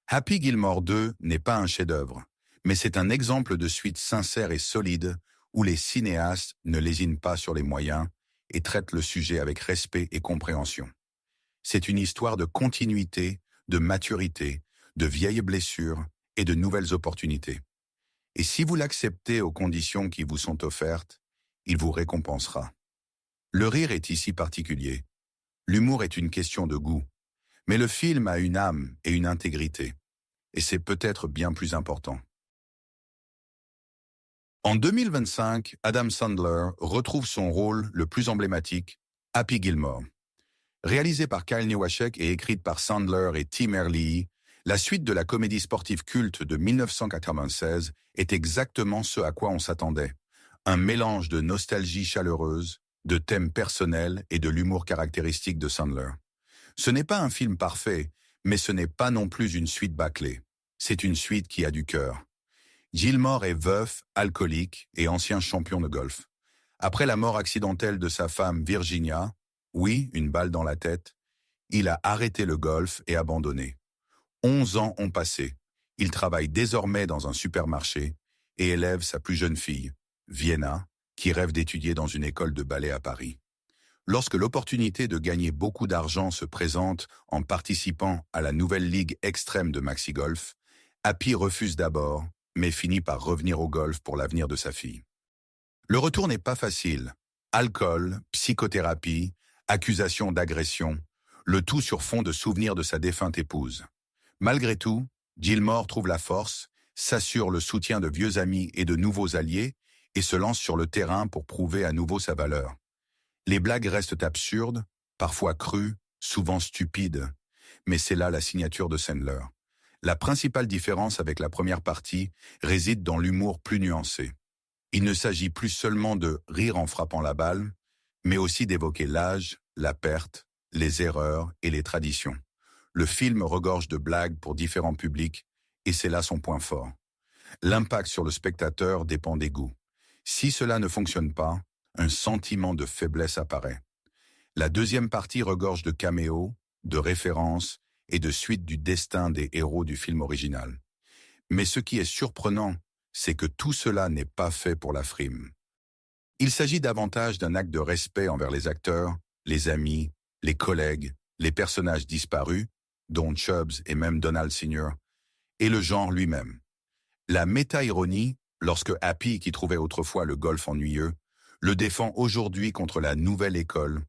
Happy Gilmore 2 n'est pas un chef-d'œuvre, mais c'est un exemple de suite sincère et solide où les cinéastes ne lésinent pas sur les moyens et traitent le sujet avec respect et compréhension. C'est une histoire de continuité, de maturité, de vieilles blessures et de nouvelles opportunités. Et si vous l'acceptez aux conditions qui vous sont offertes, il vous récompensera. Le rire est ici particulier. L'humour est une question de goût. Mais le film a une âme et une intégrité. Et c'est peut-être bien plus important. En 2025, Adam Sandler retrouve son rôle le plus emblématique, Happy Gilmore. Réalisé par Kyle Newaschek et écrite par Sandler et Tim Herlihy, la suite de la comédie sportive culte de 1996 est exactement ce à quoi on s'attendait. Un mélange de nostalgie chaleureuse, de thèmes personnels et de l'humour caractéristique de Sandler. Ce n'est pas un film parfait, mais ce n'est pas non plus une suite bâclée. C'est une suite qui a du cœur. Gilmore est veuf, alcoolique et ancien champion de golf. Après la mort accidentelle de sa femme Virginia, oui, une balle dans la tête, il a arrêté le golf et abandonné. 11 ans ont passé. Il travaille désormais dans un supermarché et élève sa plus jeune fille, Vienna, qui rêve d'étudier dans une école de ballet à Paris. Lorsque l'opportunité de gagner beaucoup d'argent se présente en participant à la nouvelle ligue extrême de Maxi Golf, Happy refuse d'abord, mais finit par revenir au golf pour l'avenir de sa fille. Le retour n'est pas facile. Alcool, psychothérapie, accusations d'agression, le tout sur fond de souvenirs de sa défunte épouse. Malgré tout, Gilmore trouve la force, s'assure le soutien de vieux amis et de nouveaux alliés et se lance sur le terrain pour prouver à nouveau sa valeur. Les blagues restent absurdes, parfois crues, souvent stupides, mais c'est là la signature de Sandler. La principale différence avec la première partie réside dans l'humour plus nuancé. Il ne s'agit plus seulement de rire en frappant la balle, mais aussi d'évoquer l'âge, la perte, les erreurs et les traditions. Le film regorge de blagues pour différents publics, et c'est là son point fort. L'impact sur le spectateur dépend des goûts. Si cela ne fonctionne pas, un sentiment de faiblesse apparaît. La deuxième partie regorge de caméos, de références et de suites du destin des héros du film original. Mais ce qui est surprenant, c'est que tout cela n'est pas fait pour la frime. Il s'agit davantage d'un acte de respect envers les acteurs, les amis, les collègues, les personnages disparus, dont Chubbs et même Donald Sr., et le genre lui-même. La méta-ironie, lorsque Happy, qui trouvait autrefois le golf ennuyeux, le défend aujourd'hui contre la nouvelle école,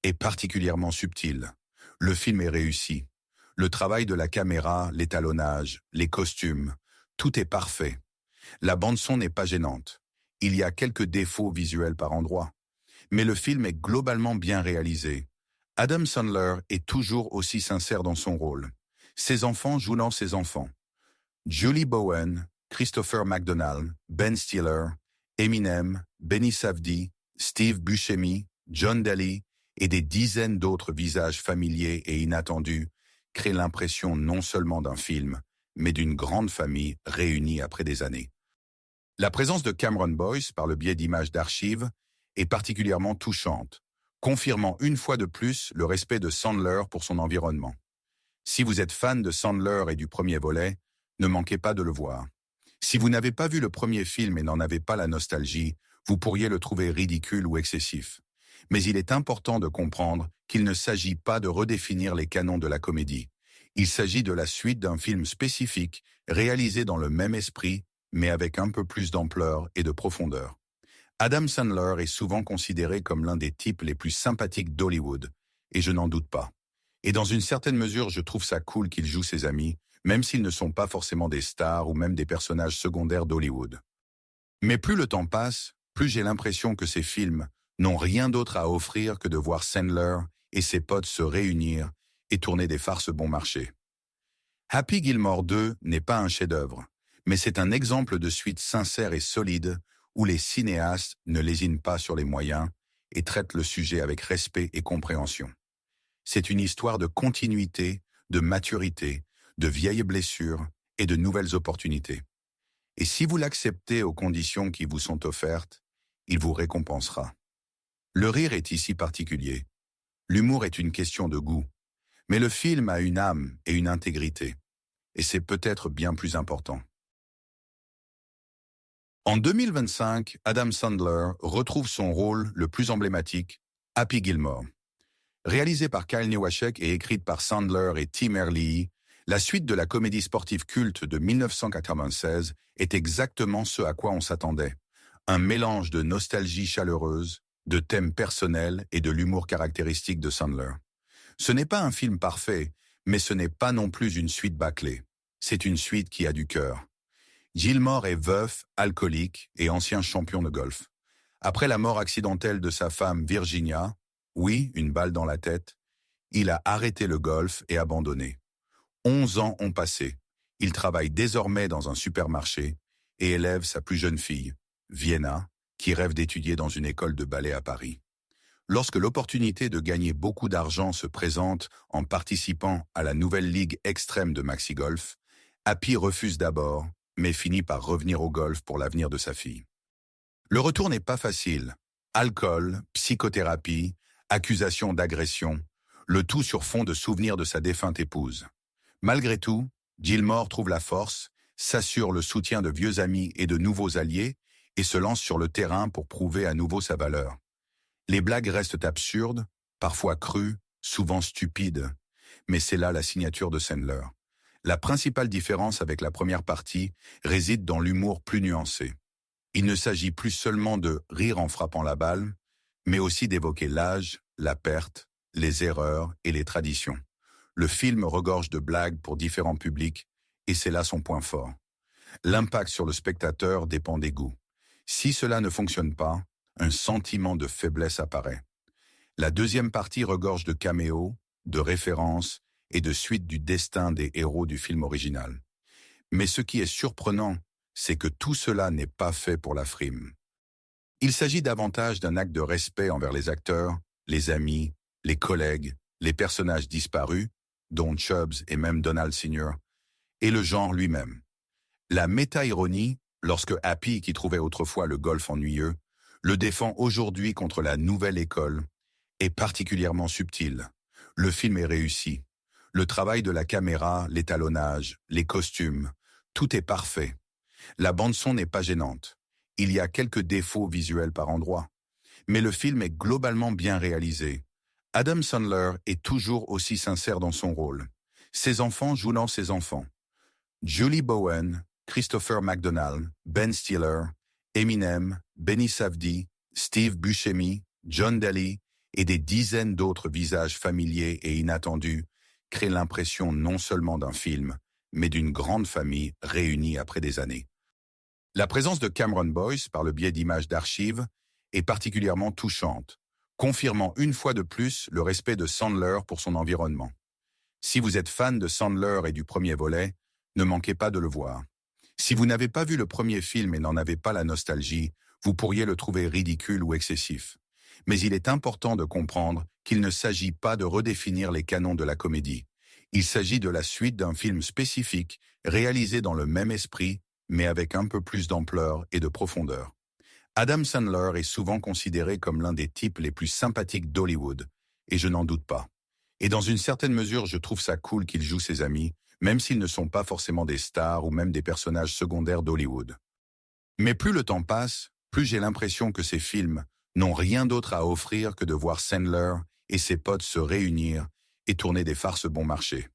est particulièrement subtile. Le film est réussi. Le travail de la caméra, l'étalonnage, les costumes, tout est parfait. La bande-son n'est pas gênante. Il y a quelques défauts visuels par endroits. Mais le film est globalement bien réalisé. Adam Sandler est toujours aussi sincère dans son rôle. Ses enfants jouent dans ses enfants. Julie Bowen, Christopher McDonald, Ben Stiller, Eminem, Benny Safdie, Steve Buscemi, John Daly et des dizaines d'autres visages familiers et inattendus créent l'impression non seulement d'un film, mais d'une grande famille réunie après des années. La présence de Cameron Boyce, par le biais d'images d'archives, est particulièrement touchante, confirmant une fois de plus le respect de Sandler pour son environnement. Si vous êtes fan de Sandler et du premier volet, ne manquez pas de le voir. Si vous n'avez pas vu le premier film et n'en avez pas la nostalgie, vous pourriez le trouver ridicule ou excessif. Mais il est important de comprendre qu'il ne s'agit pas de redéfinir les canons de la comédie. Il s'agit de la suite d'un film spécifique, réalisé dans le même esprit, mais avec un peu plus d'ampleur et de profondeur. Adam Sandler est souvent considéré comme l'un des types les plus sympathiques d'Hollywood, et je n'en doute pas. Et dans une certaine mesure, je trouve ça cool qu'il joue ses amis, même s'ils ne sont pas forcément des stars ou même des personnages secondaires d'Hollywood. Mais plus le temps passe, plus j'ai l'impression que ces films n'ont rien d'autre à offrir que de voir Sandler et ses potes se réunir et tourner des farces bon marché. Happy Gilmore 2 n'est pas un chef-d'œuvre, mais c'est un exemple de suite sincère et solide où les cinéastes ne lésinent pas sur les moyens et traitent le sujet avec respect et compréhension. C'est une histoire de continuité, de maturité, de vieilles blessures et de nouvelles opportunités. Et si vous l'acceptez aux conditions qui vous sont offertes, il vous récompensera. Le rire est ici particulier. L'humour est une question de goût. Mais le film a une âme et une intégrité. Et c'est peut-être bien plus important. En 2025, Adam Sandler retrouve son rôle le plus emblématique, Happy Gilmore. Réalisé par Kyle Newaschek et écrite par Sandler et Tim Herlihy, la suite de la comédie sportive culte de 1996 est exactement ce à quoi on s'attendait. Un mélange de nostalgie chaleureuse, de thèmes personnels et de l'humour caractéristique de Sandler. Ce n'est pas un film parfait, mais ce n'est pas non plus une suite bâclée. C'est une suite qui a du cœur. Gilmore est veuf, alcoolique et ancien champion de golf. Après la mort accidentelle de sa femme Virginia, oui, une balle dans la tête, il a arrêté le golf et abandonné. 11 ans ont passé. Il travaille désormais dans un supermarché et élève sa plus jeune fille, Vienna, qui rêve d'étudier dans une école de ballet à Paris. Lorsque l'opportunité de gagner beaucoup d'argent se présente en participant à la nouvelle ligue extrême de Maxi Golf, Happy refuse d'abord, mais finit par revenir au golf pour l'avenir de sa fille. Le retour n'est pas facile. Alcool, psychothérapie, accusations d'agression, le tout sur fond de souvenirs de sa défunte épouse. Malgré tout, Gilmore trouve la force, s'assure le soutien de vieux amis et de nouveaux alliés et se lance sur le terrain pour prouver à nouveau sa valeur. Les blagues restent absurdes, parfois crues, souvent stupides, mais c'est là la signature de Sandler. La principale différence avec la première partie réside dans l'humour plus nuancé. Il ne s'agit plus seulement de rire en frappant la balle, mais aussi d'évoquer l'âge, la perte, les erreurs et les traditions. Le film regorge de blagues pour différents publics, et c'est là son point fort. L'impact sur le spectateur dépend des goûts. Si cela ne fonctionne pas, un sentiment de faiblesse apparaît. La deuxième partie regorge de caméos, de références et de suites du destin des héros du film original. Mais ce qui est surprenant, c'est que tout cela n'est pas fait pour la frime. Il s'agit davantage d'un acte de respect envers les acteurs, les amis, les collègues, les personnages disparus, dont Chubbs et même Donald Sr., et le genre lui-même. La méta-ironie, lorsque Happy, qui trouvait autrefois le golf ennuyeux, le défend aujourd'hui contre la nouvelle école, est particulièrement subtile. Le film est réussi. Le travail de la caméra, l'étalonnage, les costumes, tout est parfait. La bande-son n'est pas gênante. Il y a quelques défauts visuels par endroits. Mais le film est globalement bien réalisé. Adam Sandler est toujours aussi sincère dans son rôle. Ses enfants jouent dans ses enfants. Julie Bowen, Christopher McDonald, Ben Stiller, Eminem, Benny Safdie, Steve Buscemi, John Daly et des dizaines d'autres visages familiers et inattendus crée l'impression non seulement d'un film, mais d'une grande famille réunie après des années. La présence de Cameron Boyce, par le biais d'images d'archives, est particulièrement touchante, confirmant une fois de plus le respect de Sandler pour son environnement. Si vous êtes fan de Sandler et du premier volet, ne manquez pas de le voir. Si vous n'avez pas vu le premier film et n'en avez pas la nostalgie, vous pourriez le trouver ridicule ou excessif. Mais il est important de comprendre qu'il ne s'agit pas de redéfinir les canons de la comédie. Il s'agit de la suite d'un film spécifique, réalisé dans le même esprit, mais avec un peu plus d'ampleur et de profondeur. Adam Sandler est souvent considéré comme l'un des types les plus sympathiques d'Hollywood, et je n'en doute pas. Et dans une certaine mesure, je trouve ça cool qu'il joue ses amis, même s'ils ne sont pas forcément des stars ou même des personnages secondaires d'Hollywood. Mais plus le temps passe, plus j'ai l'impression que ces films n'ont rien d'autre à offrir que de voir Sandler et ses potes se réunir et tourner des farces bon marché.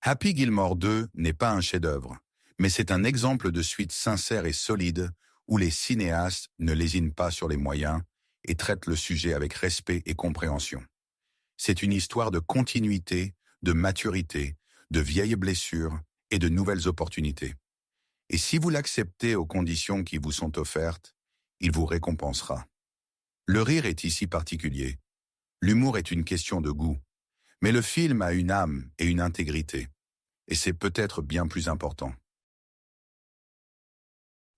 Happy Gilmore 2 n'est pas un chef-d'œuvre, mais c'est un exemple de suite sincère et solide où les cinéastes ne lésinent pas sur les moyens et traitent le sujet avec respect et compréhension. C'est une histoire de continuité, de maturité, de vieilles blessures et de nouvelles opportunités. Et si vous l'acceptez aux conditions qui vous sont offertes, il vous récompensera. Le rire est ici particulier. L'humour est une question de goût. Mais le film a une âme et une intégrité. Et c'est peut-être bien plus important.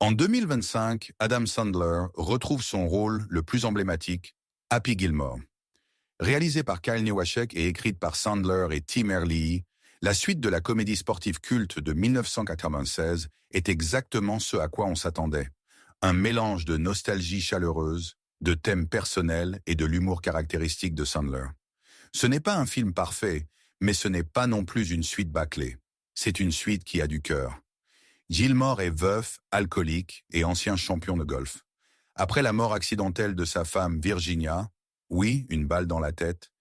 En 2025, Adam Sandler retrouve son rôle le plus emblématique, Happy Gilmore. Réalisé par Kyle Newaschek et écrite par Sandler et Tim Herlihy, la suite de la comédie sportive culte de 1996 est exactement ce à quoi on s'attendait. Un mélange de nostalgie chaleureuse, de thèmes personnels et de l'humour caractéristique de Sandler. Ce n'est pas un film parfait, mais ce n'est pas non plus une suite bâclée. C'est une suite qui a du cœur. Gilmore est veuf, alcoolique et ancien champion de golf. Après la mort accidentelle de sa femme Virginia, oui, une balle dans la tête,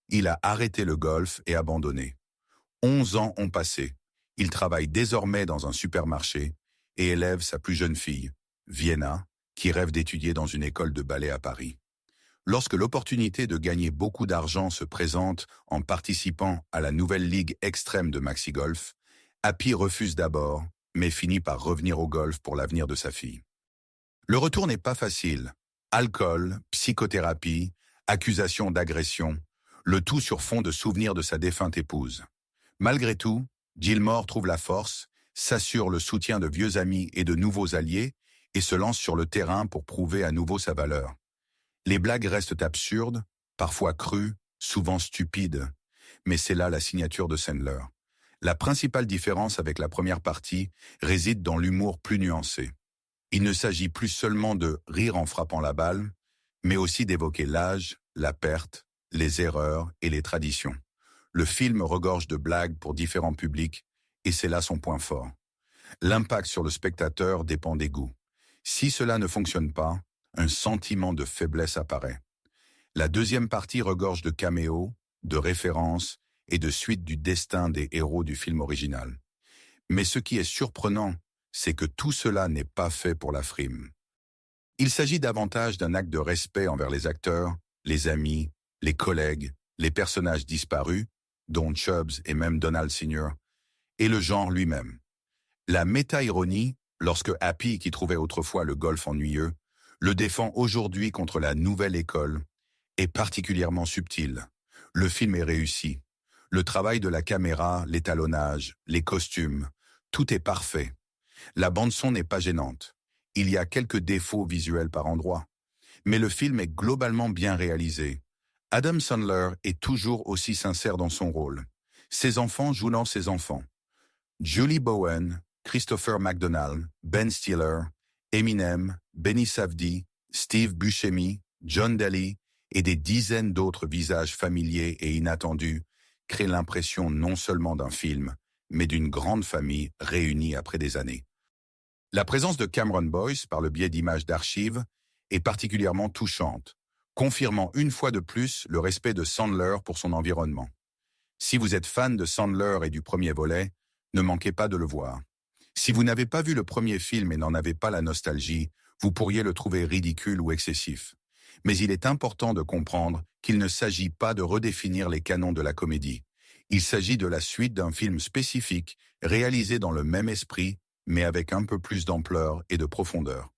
il a arrêté le golf et abandonné. 11 ans ont passé. Il travaille désormais dans un supermarché et élève sa plus jeune fille, Vienna, qui rêve d'étudier dans une école de ballet à Paris. Lorsque l'opportunité de gagner beaucoup d'argent se présente en participant à la nouvelle ligue extrême de Maxi Golf, Happy refuse d'abord, mais finit par revenir au golf pour l'avenir de sa fille. Le retour n'est pas facile. Alcool, psychothérapie, accusations d'agression, le tout sur fond de souvenirs de sa défunte épouse. Malgré tout, Gilmore trouve la force, s'assure le soutien de vieux amis et de nouveaux alliés et se lance sur le terrain pour prouver à nouveau sa valeur. Les blagues restent absurdes, parfois crues, souvent stupides, mais c'est là la signature de Sandler. La principale différence avec la première partie réside dans l'humour plus nuancé. Il ne s'agit plus seulement de rire en frappant la balle, mais aussi d'évoquer l'âge, la perte, les erreurs et les traditions. Le film regorge de blagues pour différents publics, et c'est là son point fort. L'impact sur le spectateur dépend des goûts. Si cela ne fonctionne pas, un sentiment de faiblesse apparaît. La deuxième partie regorge de caméos, de références et de suites du destin des héros du film original. Mais ce qui est surprenant, c'est que tout cela n'est pas fait pour la frime. Il s'agit davantage d'un acte de respect envers les acteurs, les amis, les collègues, les personnages disparus, dont Chubbs et même Donald Sr., et le genre lui-même. La méta-ironie, lorsque Happy, qui trouvait autrefois le golf ennuyeux, le défend aujourd'hui contre la nouvelle école, est particulièrement subtile. Le film est réussi. Le travail de la caméra, l'étalonnage, les costumes, tout est parfait. La bande-son n'est pas gênante. Il y a quelques défauts visuels par endroits. Mais le film est globalement bien réalisé. Adam Sandler est toujours aussi sincère dans son rôle. Ses enfants jouent dans ses enfants. Julie Bowen, Christopher McDonald, Ben Stiller, Eminem, Benny Safdie, Steve Buscemi, John Daly et des dizaines d'autres visages familiers et inattendus créent l'impression non seulement d'un film, mais d'une grande famille réunie après des années. La présence de Cameron Boyce, par le biais d'images d'archives, est particulièrement touchante, confirmant une fois de plus le respect de Sandler pour son environnement. Si vous êtes fan de Sandler et du premier volet, ne manquez pas de le voir. Si vous n'avez pas vu le premier film et n'en avez pas la nostalgie, vous pourriez le trouver ridicule ou excessif. Mais il est important de comprendre qu'il ne s'agit pas de redéfinir les canons de la comédie. Il s'agit de la suite d'un film spécifique, réalisé dans le même esprit, mais avec un peu plus d'ampleur et de profondeur.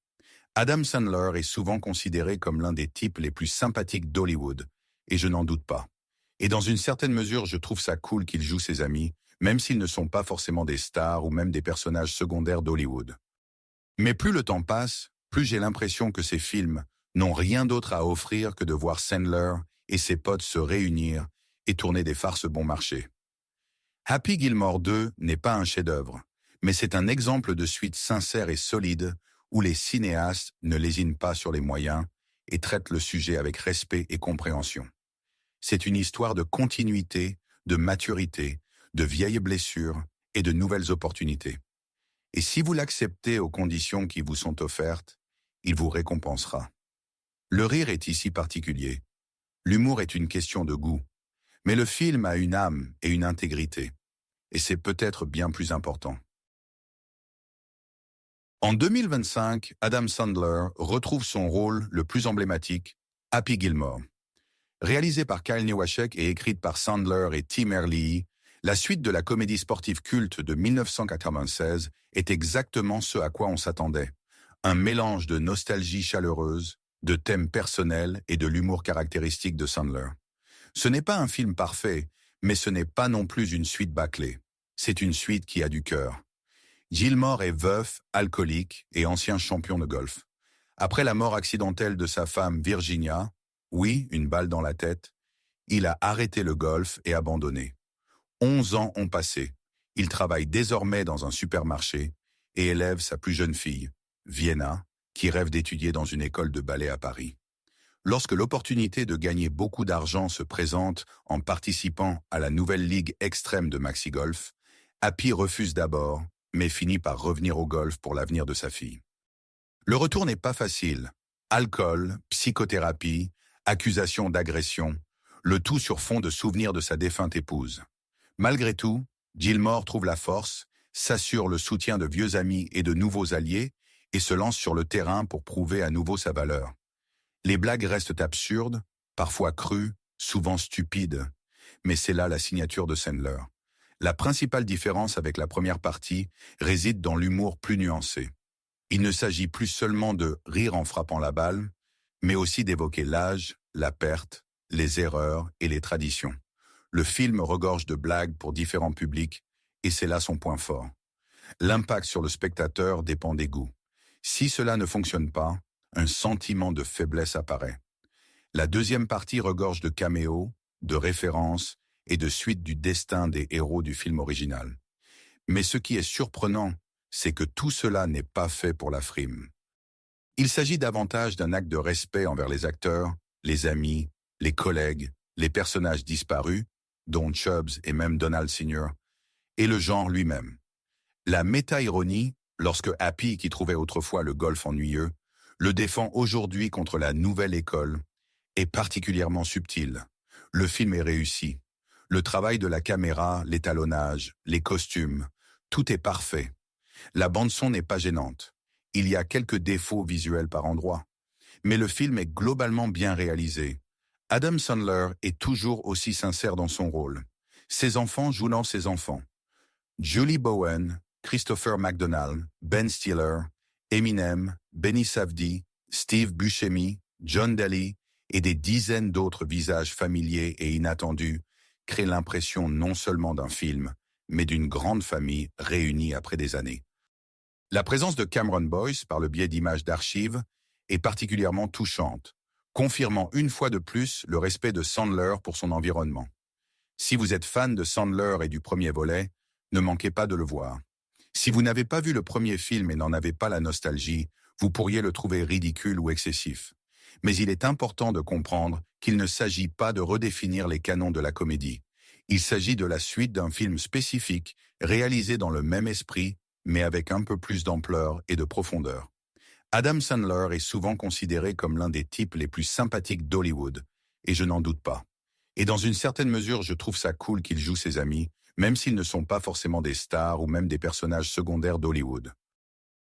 Adam Sandler est souvent considéré comme l'un des types les plus sympathiques d'Hollywood, et je n'en doute pas. Et dans une certaine mesure, je trouve ça cool qu'il joue ses amis, même s'ils ne sont pas forcément des stars ou même des personnages secondaires d'Hollywood. Mais plus le temps passe, plus j'ai l'impression que ces films n'ont rien d'autre à offrir que de voir Sandler et ses potes se réunir et tourner des farces bon marché. Happy Gilmore 2 n'est pas un chef-d'œuvre, mais c'est un exemple de suite sincère et solide où les cinéastes ne lésinent pas sur les moyens et traitent le sujet avec respect et compréhension. C'est une histoire de continuité, de maturité, de vieilles blessures et de nouvelles opportunités. Et si vous l'acceptez aux conditions qui vous sont offertes, il vous récompensera. Le rire est ici particulier. L'humour est une question de goût. Mais le film a une âme et une intégrité. Et c'est peut-être bien plus important. En 2025, Adam Sandler retrouve son rôle le plus emblématique, Happy Gilmore. Réalisé par Kyle Newaschek et écrite par Sandler et Tim Herlihy, la suite de la comédie sportive culte de 1996 est exactement ce à quoi on s'attendait. Un mélange de nostalgie chaleureuse, de thèmes personnels et de l'humour caractéristique de Sandler. Ce n'est pas un film parfait, mais ce n'est pas non plus une suite bâclée. C'est une suite qui a du cœur. Gilmore est veuf, alcoolique et ancien champion de golf. Après la mort accidentelle de sa femme Virginia, oui, une balle dans la tête, il a arrêté le golf et abandonné. 11 ans ont passé. Il travaille désormais dans un supermarché et élève sa plus jeune fille, Vienna, qui rêve d'étudier dans une école de ballet à Paris. Lorsque l'opportunité de gagner beaucoup d'argent se présente en participant à la nouvelle ligue extrême de Maxi Golf, Happy refuse d'abord, mais finit par revenir au golf pour l'avenir de sa fille. Le retour n'est pas facile. Alcool, psychothérapie, accusations d'agression, le tout sur fond de souvenirs de sa défunte épouse. Malgré tout, Gilmore trouve la force, s'assure le soutien de vieux amis et de nouveaux alliés et se lance sur le terrain pour prouver à nouveau sa valeur. Les blagues restent absurdes, parfois crues, souvent stupides, mais c'est là la signature de Sandler. La principale différence avec la première partie réside dans l'humour plus nuancé. Il ne s'agit plus seulement de rire en frappant la balle, mais aussi d'évoquer l'âge, la perte, les erreurs et les traditions. Le film regorge de blagues pour différents publics, et c'est là son point fort. L'impact sur le spectateur dépend des goûts. Si cela ne fonctionne pas, un sentiment de faiblesse apparaît. La deuxième partie regorge de caméos, de références et de suites du destin des héros du film original. Mais ce qui est surprenant, c'est que tout cela n'est pas fait pour la frime. Il s'agit davantage d'un acte de respect envers les acteurs, les amis, les collègues, les personnages disparus, dont Chubbs et même Donald Sr., et le genre lui-même. La méta-ironie, lorsque Happy, qui trouvait autrefois le golf ennuyeux, le défend aujourd'hui contre la nouvelle école, est particulièrement subtile. Le film est réussi. Le travail de la caméra, l'étalonnage, les costumes, tout est parfait. La bande-son n'est pas gênante. Il y a quelques défauts visuels par endroits. Mais le film est globalement bien réalisé. Adam Sandler est toujours aussi sincère dans son rôle. Ses enfants jouent dans ses enfants. Julie Bowen, Christopher McDonald, Ben Stiller, Eminem, Benny Safdie, Steve Buscemi, John Daly et des dizaines d'autres visages familiers et inattendus créent l'impression non seulement d'un film, mais d'une grande famille réunie après des années. La présence de Cameron Boyce, par le biais d'images d'archives, est particulièrement touchante, confirmant une fois de plus le respect de Sandler pour son environnement. Si vous êtes fan de Sandler et du premier volet, ne manquez pas de le voir. Si vous n'avez pas vu le premier film et n'en avez pas la nostalgie, vous pourriez le trouver ridicule ou excessif. Mais il est important de comprendre qu'il ne s'agit pas de redéfinir les canons de la comédie. Il s'agit de la suite d'un film spécifique, réalisé dans le même esprit, mais avec un peu plus d'ampleur et de profondeur. Adam Sandler est souvent considéré comme l'un des types les plus sympathiques d'Hollywood, et je n'en doute pas. Et dans une certaine mesure, je trouve ça cool qu'il joue ses amis, même s'ils ne sont pas forcément des stars ou même des personnages secondaires d'Hollywood.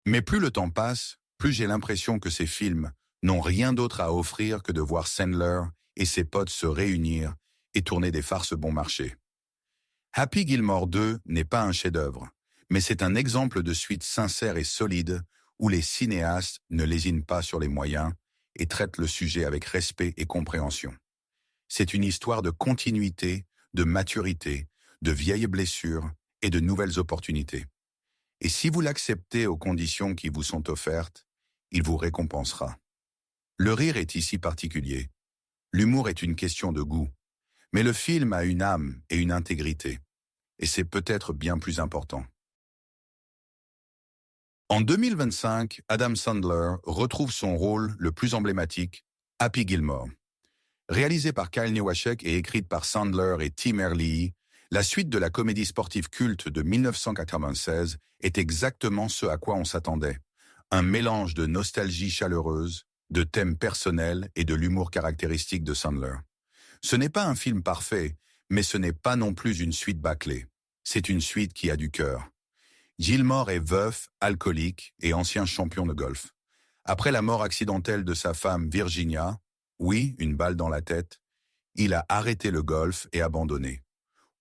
Mais plus le temps passe, plus j'ai l'impression que ces films n'ont rien d'autre à offrir que de voir Sandler et ses potes se réunir et tourner des farces bon marché. Happy Gilmore 2 n'est pas un chef-d'œuvre, mais c'est un exemple de suite sincère et solide où les cinéastes ne lésinent pas sur les moyens et traitent le sujet avec respect et compréhension. C'est une histoire de continuité, de maturité, de vieilles blessures et de nouvelles opportunités. Et si vous l'acceptez aux conditions qui vous sont offertes, il vous récompensera. Le rire est ici particulier. L'humour est une question de goût. Mais le film a une âme et une intégrité. Et c'est peut-être bien plus important. En 2025, Adam Sandler retrouve son rôle le plus emblématique, Happy Gilmore. Réalisé par Kyle Newaschek et écrite par Sandler et Tim Herlihy, la suite de la comédie sportive culte de 1996 est exactement ce à quoi on s'attendait. Un mélange de nostalgie chaleureuse, de thèmes personnels et de l'humour caractéristique de Sandler. Ce n'est pas un film parfait, mais ce n'est pas non plus une suite bâclée. C'est une suite qui a du cœur. Gilmore est veuf, alcoolique et ancien champion de golf. Après la mort accidentelle de sa femme Virginia, oui, une balle dans la tête, il a arrêté le golf et abandonné.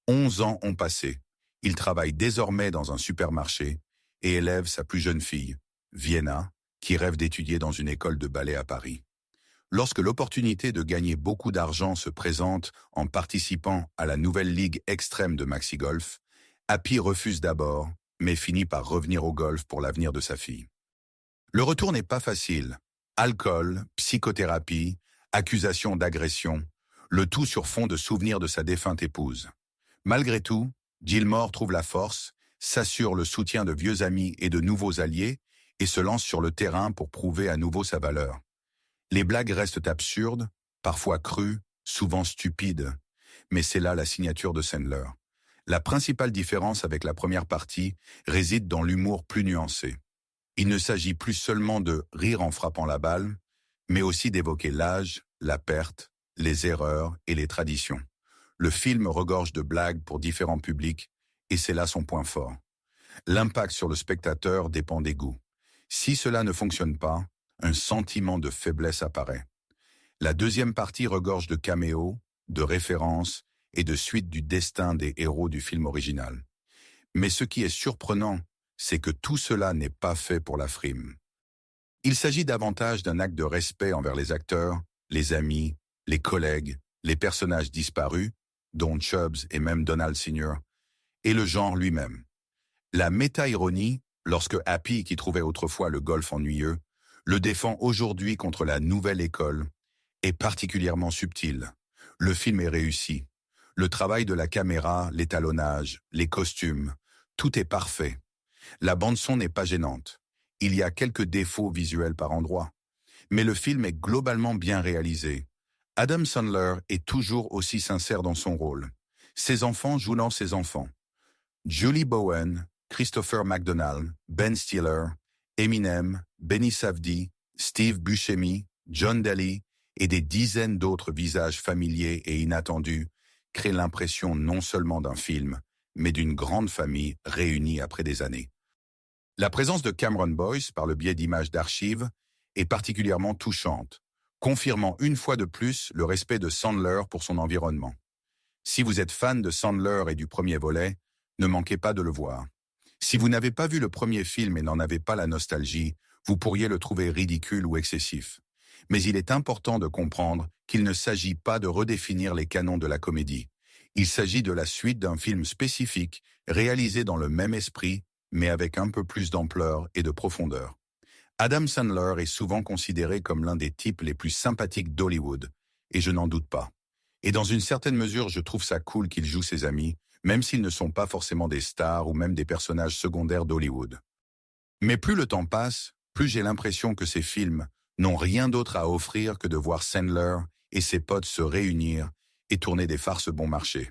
11 ans ont passé. Il travaille désormais dans un supermarché et élève sa plus jeune fille, Vienna, qui rêve d'étudier dans une école de ballet à Paris. Lorsque l'opportunité de gagner beaucoup d'argent se présente en participant à la nouvelle ligue extrême de Maxi Golf, Happy refuse d'abord, mais finit par revenir au golf pour l'avenir de sa fille. Le retour n'est pas facile. Alcool, psychothérapie, accusations d'agression, le tout sur fond de souvenirs de sa défunte épouse. Malgré tout, Gilmore trouve la force, s'assure le soutien de vieux amis et de nouveaux alliés et se lance sur le terrain pour prouver à nouveau sa valeur. Les blagues restent absurdes, parfois crues, souvent stupides, mais c'est là la signature de Sandler. La principale différence avec la première partie réside dans l'humour plus nuancé. Il ne s'agit plus seulement de rire en frappant la balle, mais aussi d'évoquer l'âge, la perte, les erreurs et les traditions. Le film regorge de blagues pour différents publics, et c'est là son point fort. L'impact sur le spectateur dépend des goûts. Si cela ne fonctionne pas, un sentiment de faiblesse apparaît. La deuxième partie regorge de caméos, de références et de suites du destin des héros du film original. Mais ce qui est surprenant, c'est que tout cela n'est pas fait pour la frime. Il s'agit davantage d'un acte de respect envers les acteurs, les amis, les collègues, les personnages disparus, dont Chubbs et même Donald Sr., et le genre lui-même. La méta-ironie, lorsque Happy, qui trouvait autrefois le golf ennuyeux, le défend aujourd'hui contre la nouvelle école, est particulièrement subtile. Le film est réussi. Le travail de la caméra, l'étalonnage, les costumes, tout est parfait. La bande-son n'est pas gênante. Il y a quelques défauts visuels par endroits. Mais le film est globalement bien réalisé. Adam Sandler est toujours aussi sincère dans son rôle. Ses enfants jouent dans ses enfants. Julie Bowen, Christopher McDonald, Ben Stiller, Eminem, Benny Safdie, Steve Buscemi, John Daly et des dizaines d'autres visages familiers et inattendus créent l'impression non seulement d'un film, mais d'une grande famille réunie après des années. La présence de Cameron Boyce, par le biais d'images d'archives, est particulièrement touchante, confirmant une fois de plus le respect de Sandler pour son environnement. Si vous êtes fan de Sandler et du premier volet, ne manquez pas de le voir. Si vous n'avez pas vu le premier film et n'en avez pas la nostalgie, vous pourriez le trouver ridicule ou excessif. Mais il est important de comprendre qu'il ne s'agit pas de redéfinir les canons de la comédie. Il s'agit de la suite d'un film spécifique, réalisé dans le même esprit, mais avec un peu plus d'ampleur et de profondeur. Adam Sandler est souvent considéré comme l'un des types les plus sympathiques d'Hollywood, et je n'en doute pas. Et dans une certaine mesure, je trouve ça cool qu'il joue ses amis, même s'ils ne sont pas forcément des stars ou même des personnages secondaires d'Hollywood. Mais plus le temps passe, plus j'ai l'impression que ces films n'ont rien d'autre à offrir que de voir Sandler et ses potes se réunir et tourner des farces bon marché.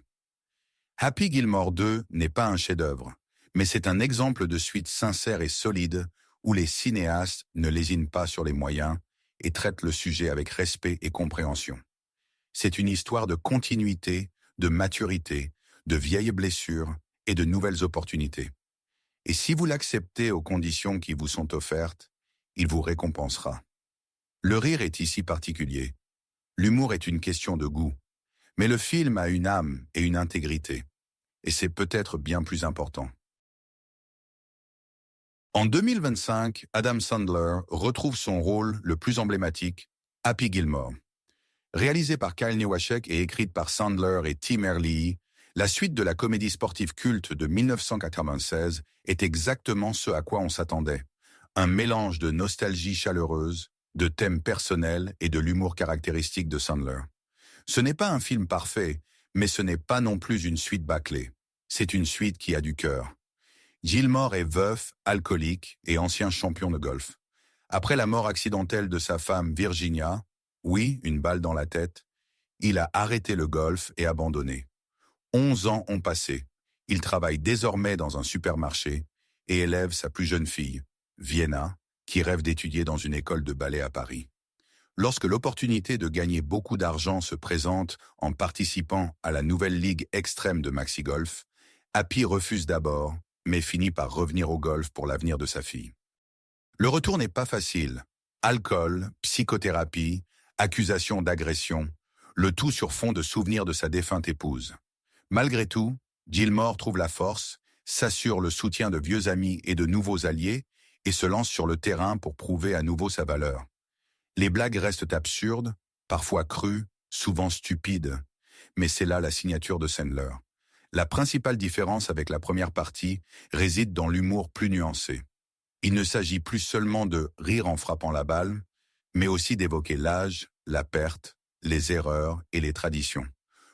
Happy Gilmore 2 n'est pas un chef-d'œuvre, mais c'est un exemple de suite sincère et solide où les cinéastes ne lésinent pas sur les moyens et traitent le sujet avec respect et compréhension. C'est une histoire de continuité, de maturité, de vieilles blessures et de nouvelles opportunités. Et si vous l'acceptez aux conditions qui vous sont offertes, il vous récompensera. Le rire est ici particulier. L'humour est une question de goût. Mais le film a une âme et une intégrité. et c'est peut-être bien plus important. En 2025, Adam Sandler retrouve son rôle le plus emblématique, Happy Gilmore. Réalisée par Kyle Newacek et écrite par Sandler et Tim Herlihy, la suite de la comédie sportive culte de 1996 est exactement ce à quoi on s'attendait. Un mélange de nostalgie chaleureuse, de thèmes personnels et de l'humour caractéristique de Sandler. Ce n'est pas un film parfait, mais ce n'est pas non plus une suite bâclée. C'est une suite qui a du cœur. Gilmore est veuf, alcoolique et ancien champion de golf. Après la mort accidentelle de sa femme Virginia, oui, une balle dans la tête, il a arrêté le golf et abandonné. 11 ans ont passé. Il travaille désormais dans un supermarché et élève sa plus jeune fille, Vienna, qui rêve d'étudier dans une école de ballet à Paris. Lorsque l'opportunité de gagner beaucoup d'argent se présente en participant à la nouvelle ligue extrême de Maxi Golf, Happy refuse d'abord, mais finit par revenir au golf pour l'avenir de sa fille. Le retour n'est pas facile. Alcool, psychothérapie, accusations d'agression, le tout sur fond de souvenirs de sa défunte épouse. Malgré tout, Gilmore trouve la force, s'assure le soutien de vieux amis et de nouveaux alliés et se lance sur le terrain pour prouver à nouveau sa valeur. Les blagues restent absurdes, parfois crues, souvent stupides, mais c'est là la signature de Sandler. La principale différence avec la première partie réside dans l'humour plus nuancé. Il ne s'agit plus seulement de rire en frappant la balle, mais aussi d'évoquer l'âge, la perte, les erreurs et les traditions.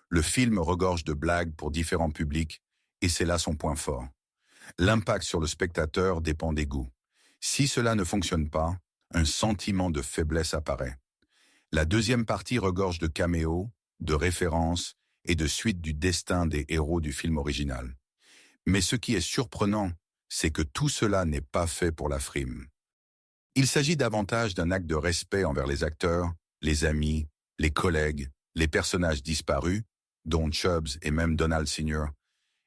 Le film regorge de blagues pour différents publics, et c'est là son point fort. L'impact sur le spectateur dépend des goûts. Si cela ne fonctionne pas, un sentiment de faiblesse apparaît. La deuxième partie regorge de caméos, de références et de suites du destin des héros du film original. Mais ce qui est surprenant, c'est que tout cela n'est pas fait pour la frime. Il s'agit davantage d'un acte de respect envers les acteurs, les amis, les collègues, les personnages disparus, dont Chubbs et même Donald Sr.,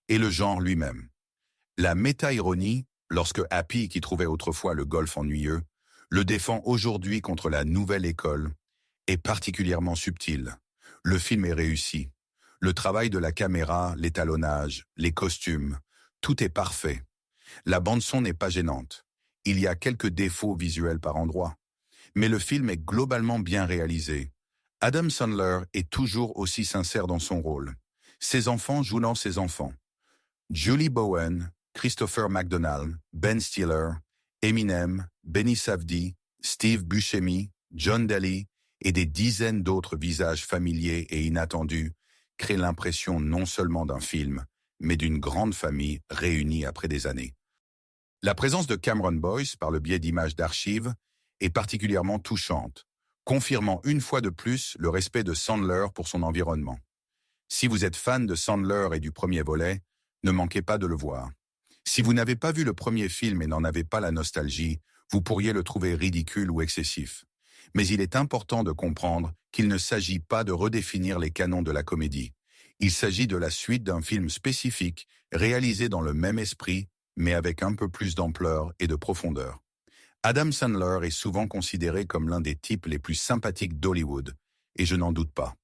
et le genre lui-même. La méta-ironie, lorsque Happy, qui trouvait autrefois le golf ennuyeux, le défend aujourd'hui contre la nouvelle école, est particulièrement subtile. Le film est réussi. Le travail de la caméra, l'étalonnage, les costumes, tout est parfait. La bande-son n'est pas gênante. Il y a quelques défauts visuels par endroits. Mais le film est globalement bien réalisé. Adam Sandler est toujours aussi sincère dans son rôle. Ses enfants jouent dans ses enfants. Julie Bowen, Christopher McDonald, Ben Stiller, Eminem, Benny Safdie, Steve Buscemi, John Daly et des dizaines d'autres visages familiers et inattendus créent l'impression non seulement d'un film, mais d'une grande famille réunie après des années. La présence de Cameron Boyce, par le biais d'images d'archives, est particulièrement touchante, confirmant une fois de plus le respect de Sandler pour son environnement. Si vous êtes fan de Sandler et du premier volet, ne manquez pas de le voir. Si vous n'avez pas vu le premier film et n'en avez pas la nostalgie, vous pourriez le trouver ridicule ou excessif. Mais il est important de comprendre qu'il ne s'agit pas de redéfinir les canons de la comédie. Il s'agit de la suite d'un film spécifique, réalisé dans le même esprit, mais avec un peu plus d'ampleur et de profondeur. Adam Sandler est souvent considéré comme l'un des types les plus sympathiques d'Hollywood, et je n'en doute pas.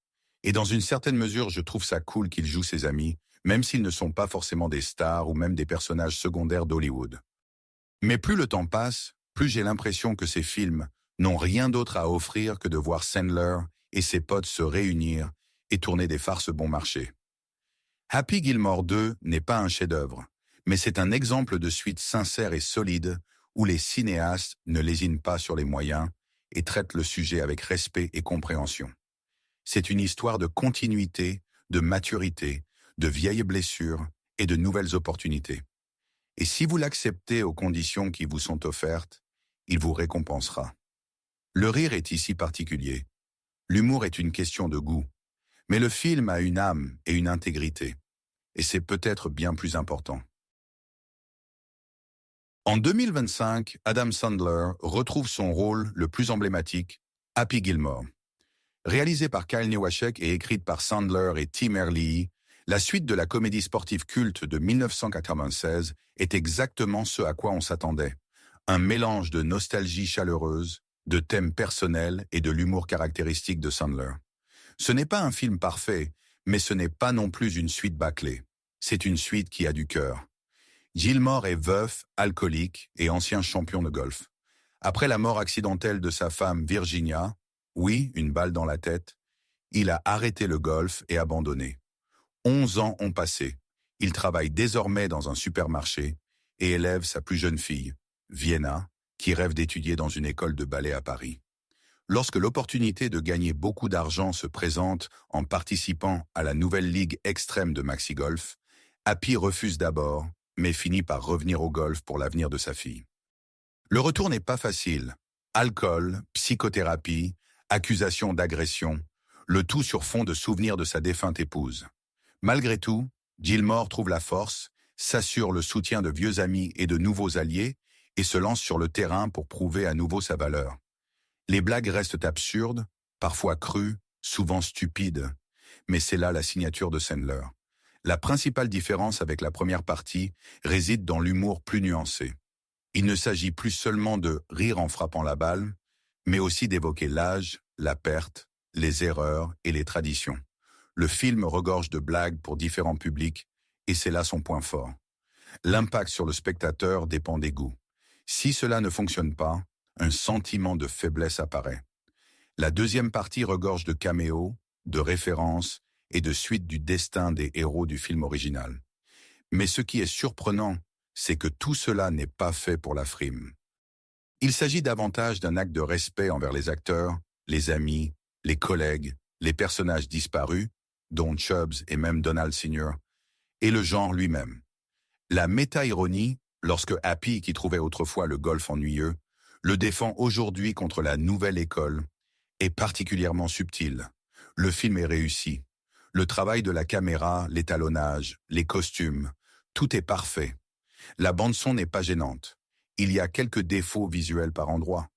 Et dans une certaine mesure, je trouve ça cool qu'il joue ses amis, même s'ils ne sont pas forcément des stars ou même des personnages secondaires d'Hollywood. Mais plus le temps passe, plus j'ai l'impression que ces films n'ont rien d'autre à offrir que de voir Sandler et ses potes se réunir et tourner des farces bon marché. Happy Gilmore 2 n'est pas un chef-d'œuvre, mais c'est un exemple de suite sincère et solide où les cinéastes ne lésinent pas sur les moyens et traitent le sujet avec respect et compréhension. C'est une histoire de continuité, de maturité, de vieilles blessures et de nouvelles opportunités. Et si vous l'acceptez aux conditions qui vous sont offertes, il vous récompensera. Le rire est ici particulier. L'humour est une question de goût. Mais le film a une âme et une intégrité. Et c'est peut-être bien plus important. En 2025, Adam Sandler retrouve son rôle le plus emblématique, Happy Gilmore. Réalisée par Kyle Newacek et écrite par Sandler et Tim Herlihy, la suite de la comédie sportive culte de 1996 est exactement ce à quoi on s'attendait. Un mélange de nostalgie chaleureuse, de thèmes personnels et de l'humour caractéristique de Sandler. Ce n'est pas un film parfait, mais ce n'est pas non plus une suite bâclée. c'est une suite qui a du cœur. Gilmore est veuf, alcoolique et ancien champion de golf. Après la mort accidentelle de sa femme Virginia, oui, une balle dans la tête, il a arrêté le golf et abandonné. 11 ans ont passé. Il travaille désormais dans un supermarché et élève sa plus jeune fille, Vienna, qui rêve d'étudier dans une école de ballet à Paris. Lorsque l'opportunité de gagner beaucoup d'argent se présente en participant à la nouvelle ligue extrême de Maxi Golf, Happy refuse d'abord, mais finit par revenir au golf pour l'avenir de sa fille. Le retour n'est pas facile. Alcool, psychothérapie, accusations d'agression, le tout sur fond de souvenirs de sa défunte épouse. Malgré tout, Gilmore trouve la force, s'assure le soutien de vieux amis et de nouveaux alliés et se lance sur le terrain pour prouver à nouveau sa valeur. Les blagues restent absurdes, parfois crues, souvent stupides, mais c'est là la signature de Sandler. La principale différence avec la première partie réside dans l'humour plus nuancé. Il ne s'agit plus seulement de rire en frappant la balle, mais aussi d'évoquer l'âge, la perte, les erreurs et les traditions. Le film regorge de blagues pour différents publics, et c'est là son point fort. L'impact sur le spectateur dépend des goûts. Si cela ne fonctionne pas, un sentiment de faiblesse apparaît. La deuxième partie regorge de caméos, de références et de suites du destin des héros du film original. Mais ce qui est surprenant, c'est que tout cela n'est pas fait pour la frime. Il s'agit davantage d'un acte de respect envers les acteurs, les amis, les collègues, les personnages disparus, dont Chubbs et même Donald Sr., et le genre lui-même. La méta-ironie, lorsque Happy, qui trouvait autrefois le golf ennuyeux, le défend aujourd'hui contre la nouvelle école, est particulièrement subtile. Le film est réussi. Le travail de la caméra, l'étalonnage, les costumes, tout est parfait. La bande-son n'est pas gênante. Il y a quelques défauts visuels par endroits.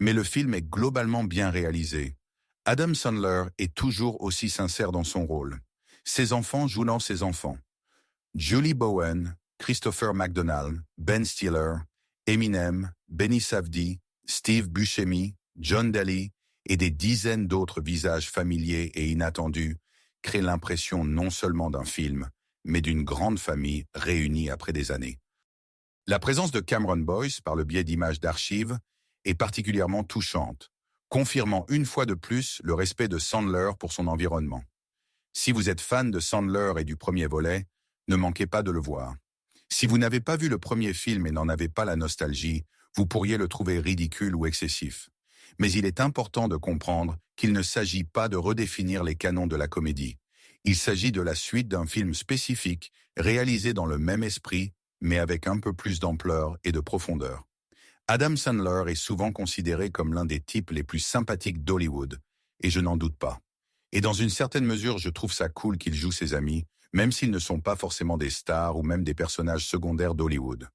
Mais le film est globalement bien réalisé. Adam Sandler est toujours aussi sincère dans son rôle. Ses enfants jouent dans ses enfants. Julie Bowen, Christopher McDonald, Ben Stiller, Eminem, Benny Safdie, Steve Buscemi, John Daly et des dizaines d'autres visages familiers et inattendus créent l'impression non seulement d'un film, mais d'une grande famille réunie après des années. La présence de Cameron Boyce, par le biais d'images d'archives, est particulièrement touchante, confirmant une fois de plus le respect de Sandler pour son environnement. Si vous êtes fan de Sandler et du premier volet, ne manquez pas de le voir. Si vous n'avez pas vu le premier film et n'en avez pas la nostalgie, vous pourriez le trouver ridicule ou excessif. Mais il est important de comprendre qu'il ne s'agit pas de redéfinir les canons de la comédie. Il s'agit de la suite d'un film spécifique, réalisé dans le même esprit, mais avec un peu plus d'ampleur et de profondeur. Adam Sandler est souvent considéré comme l'un des types les plus sympathiques d'Hollywood, et je n'en doute pas. Et dans une certaine mesure, je trouve ça cool qu'il joue ses amis, même s'ils ne sont pas forcément des stars ou même des personnages secondaires d'Hollywood.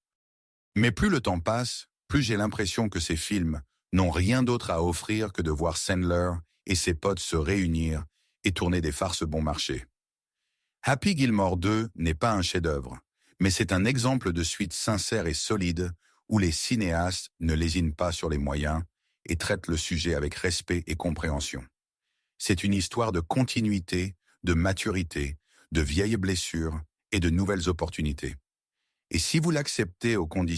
Mais plus le temps passe, plus j'ai l'impression que ces films n'ont rien d'autre à offrir que de voir Sandler et ses potes se réunir et tourner des farces bon marché. Happy Gilmore 2 n'est pas un chef-d'œuvre, mais c'est un exemple de suite sincère et solide où les cinéastes ne lésinent pas sur les moyens et traitent le sujet avec respect et compréhension. C'est une histoire de continuité, de maturité, de vieilles blessures et de nouvelles opportunités. Et si vous l'acceptez aux conditions